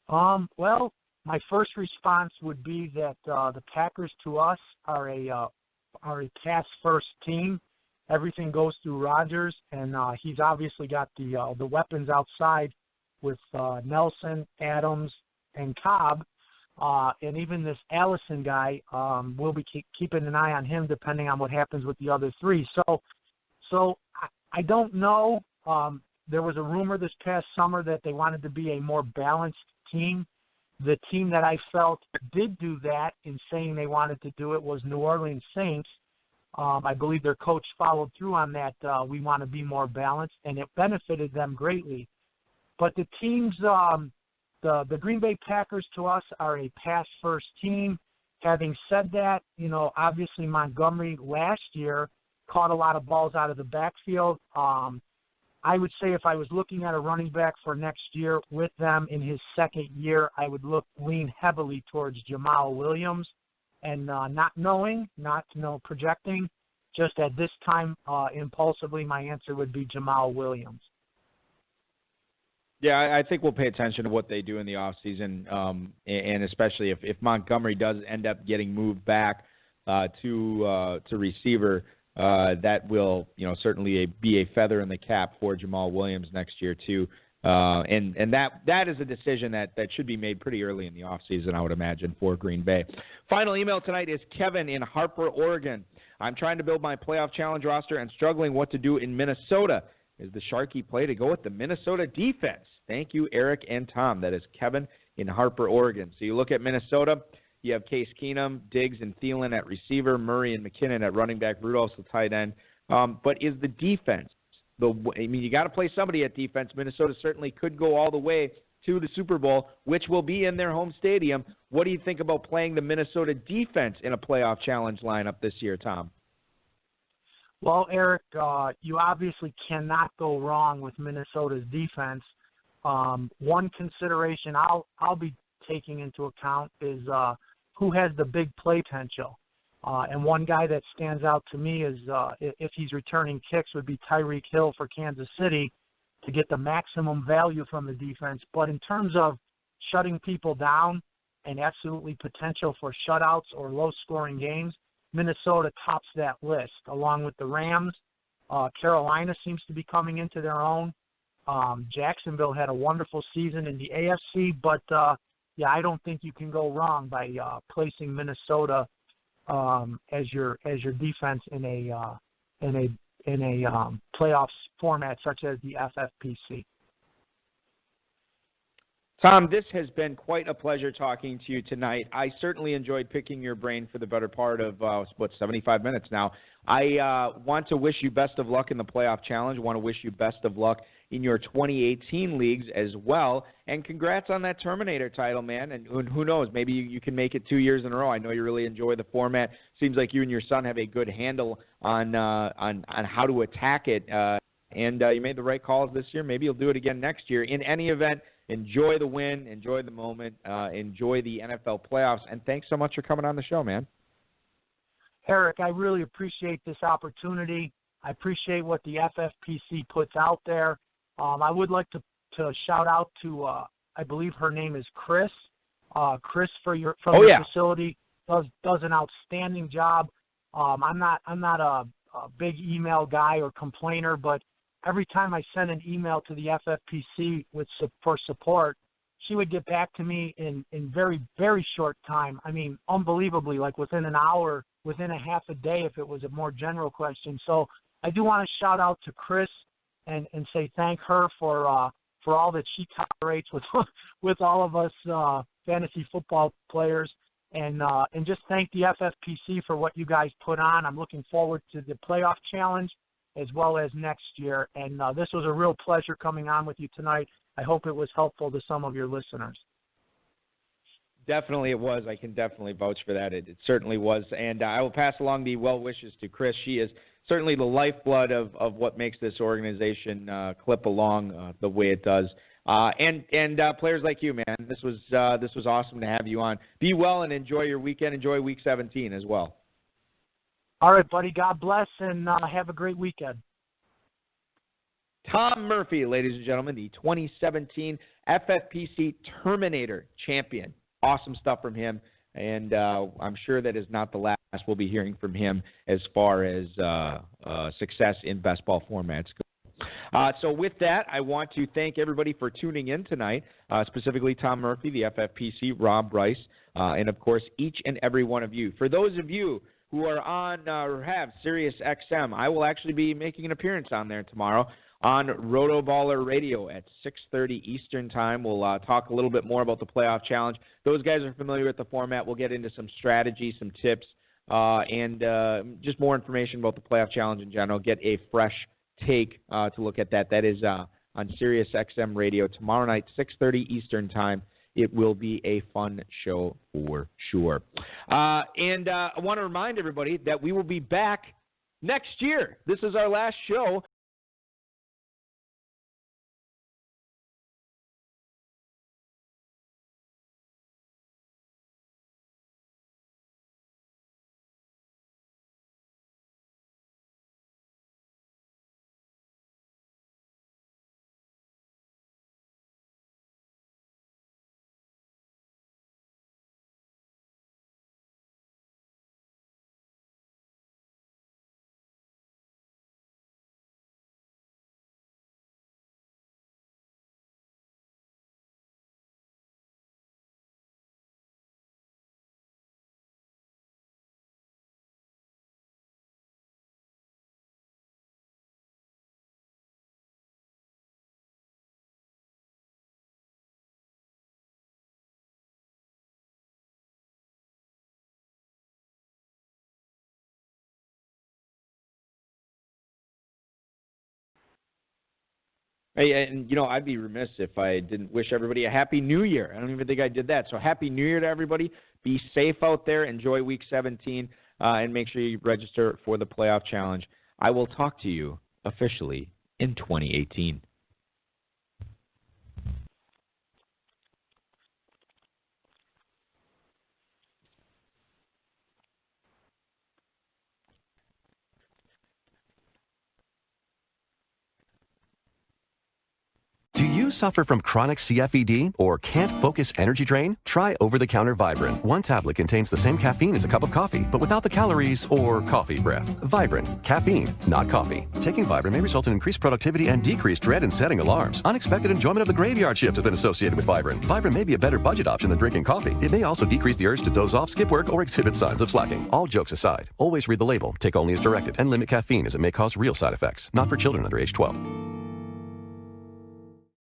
Well, my first response would be that the Packers to us are a pass-first team. Everything goes through Rodgers, and he's obviously got the weapons outside with Nelson, Adams, and Cobb, and even this Allison guy. We'll be keeping an eye on him depending on what happens with the other three. So I don't know. There was a rumor this past summer that they wanted to be a more balanced team. The team that I felt did do that in saying they wanted to do it was New Orleans Saints. I believe their coach followed through on that. We want to be more balanced, and it benefited them greatly. But the teams, the Green Bay Packers to us are a pass-first team. Having said that, obviously Montgomery last year caught a lot of balls out of the backfield. I would say if I was looking at a running back for next year with them in his second year, I would lean heavily towards Jamal Williams. And not projecting, just at this time, impulsively, my answer would be Jamal Williams. Yeah, I think we'll pay attention to what they do in the offseason, and especially if Montgomery does end up getting moved back to receiver, that will certainly be a feather in the cap for Jamal Williams next year too. And that is a decision that should be made pretty early in the offseason, I would imagine, for Green Bay. Final email tonight is Kevin in Harper, Oregon. I'm trying to build my playoff challenge roster and struggling what to do in Minnesota. Is the Sharky play to go with the Minnesota defense? Thank you, Eric and Tom. That is Kevin in Harper, Oregon. So you look at Minnesota, you have Case Keenum, Diggs, and Thielen at receiver, Murray and McKinnon at running back, Rudolph's the tight end. But is the defense, you got to play somebody at defense. Minnesota certainly could go all the way to the Super Bowl, which will be in their home stadium. What do you think about playing the Minnesota defense in a playoff challenge lineup this year, Tom? Well, Eric, you obviously cannot go wrong with Minnesota's defense. One consideration I'll be taking into account is who has the big play potential. And one guy that stands out to me is, if he's returning kicks, would be Tyreek Hill for Kansas City to get the maximum value from the defense. But in terms of shutting people down and absolutely potential for shutouts or low-scoring games, Minnesota tops that list, along with the Rams. Carolina seems to be coming into their own. Jacksonville had a wonderful season in the AFC, but yeah, I don't think you can go wrong by placing Minnesota as your defense in a playoffs format such as the FFPC. Tom, this has been quite a pleasure talking to you tonight. I certainly enjoyed picking your brain for the better part of, 75 minutes now. I want to wish you best of luck in the playoff challenge. I want to wish you best of luck in your 2018 leagues as well. And congrats on that Terminator title, man. And who knows, maybe you can make it 2 years in a row. I know you really enjoy the format. Seems like you and your son have a good handle on how to attack it. And you made the right calls this year. Maybe you'll do it again next year. In any event, enjoy the win, enjoy the moment, enjoy the NFL playoffs, and thanks so much for coming on the show, man. Eric, I really appreciate this opportunity. I appreciate what the FFPC puts out there. I would like to shout out to, I believe her name is Chris. Chris from your facility does an outstanding job. I'm not a big email guy or complainer, but every time I sent an email to the FFPC for support, she would get back to me in very, very short time. I mean, unbelievably, like within an hour, within a half a day if it was a more general question. So I do want to shout out to Chris and say thank her for all that she tolerates with all of us fantasy football players. And just thank the FFPC for what you guys put on. I'm looking forward to the playoff challenge as well as next year. And this was a real pleasure coming on with you tonight. I hope it was helpful to some of your listeners. Definitely it was. I can definitely vouch for that. It certainly was. And I will pass along the well wishes to Chris. She is certainly the lifeblood of what makes this organization clip along the way it does. And players like you, man. This was awesome to have you on. Be well and enjoy your weekend. Enjoy Week 17 as well. All right, buddy. God bless, and have a great weekend. Tom Murphy, ladies and gentlemen, the 2017 FFPC Terminator champion. Awesome stuff from him, and I'm sure that is not the last we'll be hearing from him as far as success in best ball formats go. So with that, I want to thank everybody for tuning in tonight, specifically Tom Murphy, the FFPC, Rob Bryce, and, of course, each and every one of you. For those of you who are on or have Sirius XM, I will actually be making an appearance on there tomorrow on Rotoballer Radio at 6:30 Eastern Time. We'll talk a little bit more about the playoff challenge. Those guys are familiar with the format. We'll get into some strategy, some tips, and just more information about the playoff challenge in general. Get a fresh take to look at that. That is on Sirius XM Radio tomorrow night, 6:30 Eastern Time. It will be a fun show for sure. And I want to remind everybody that we will be back next year. This is our last show. Hey, and, I'd be remiss if I didn't wish everybody a Happy New Year. I don't even think I did that. So Happy New Year to everybody. Be safe out there. Enjoy Week 17, and make sure you register for the playoff challenge. I will talk to you officially in 2018. you suffer from chronic CFED or can't focus energy drain? Try over-the-counter Vibrant. One tablet contains the same caffeine as a cup of coffee, but without the calories or coffee breath. Vibrant. Caffeine, not coffee. Taking Vibrant may result in increased productivity and decreased dread in setting alarms. Unexpected enjoyment of the graveyard shift has been associated with Vibrant. Vibrant may be a better budget option than drinking coffee. It may also decrease the urge to doze off, skip work, or exhibit signs of slacking. All jokes aside, always read the label, take only as directed, and limit caffeine as it may cause real side effects. Not for children under age 12.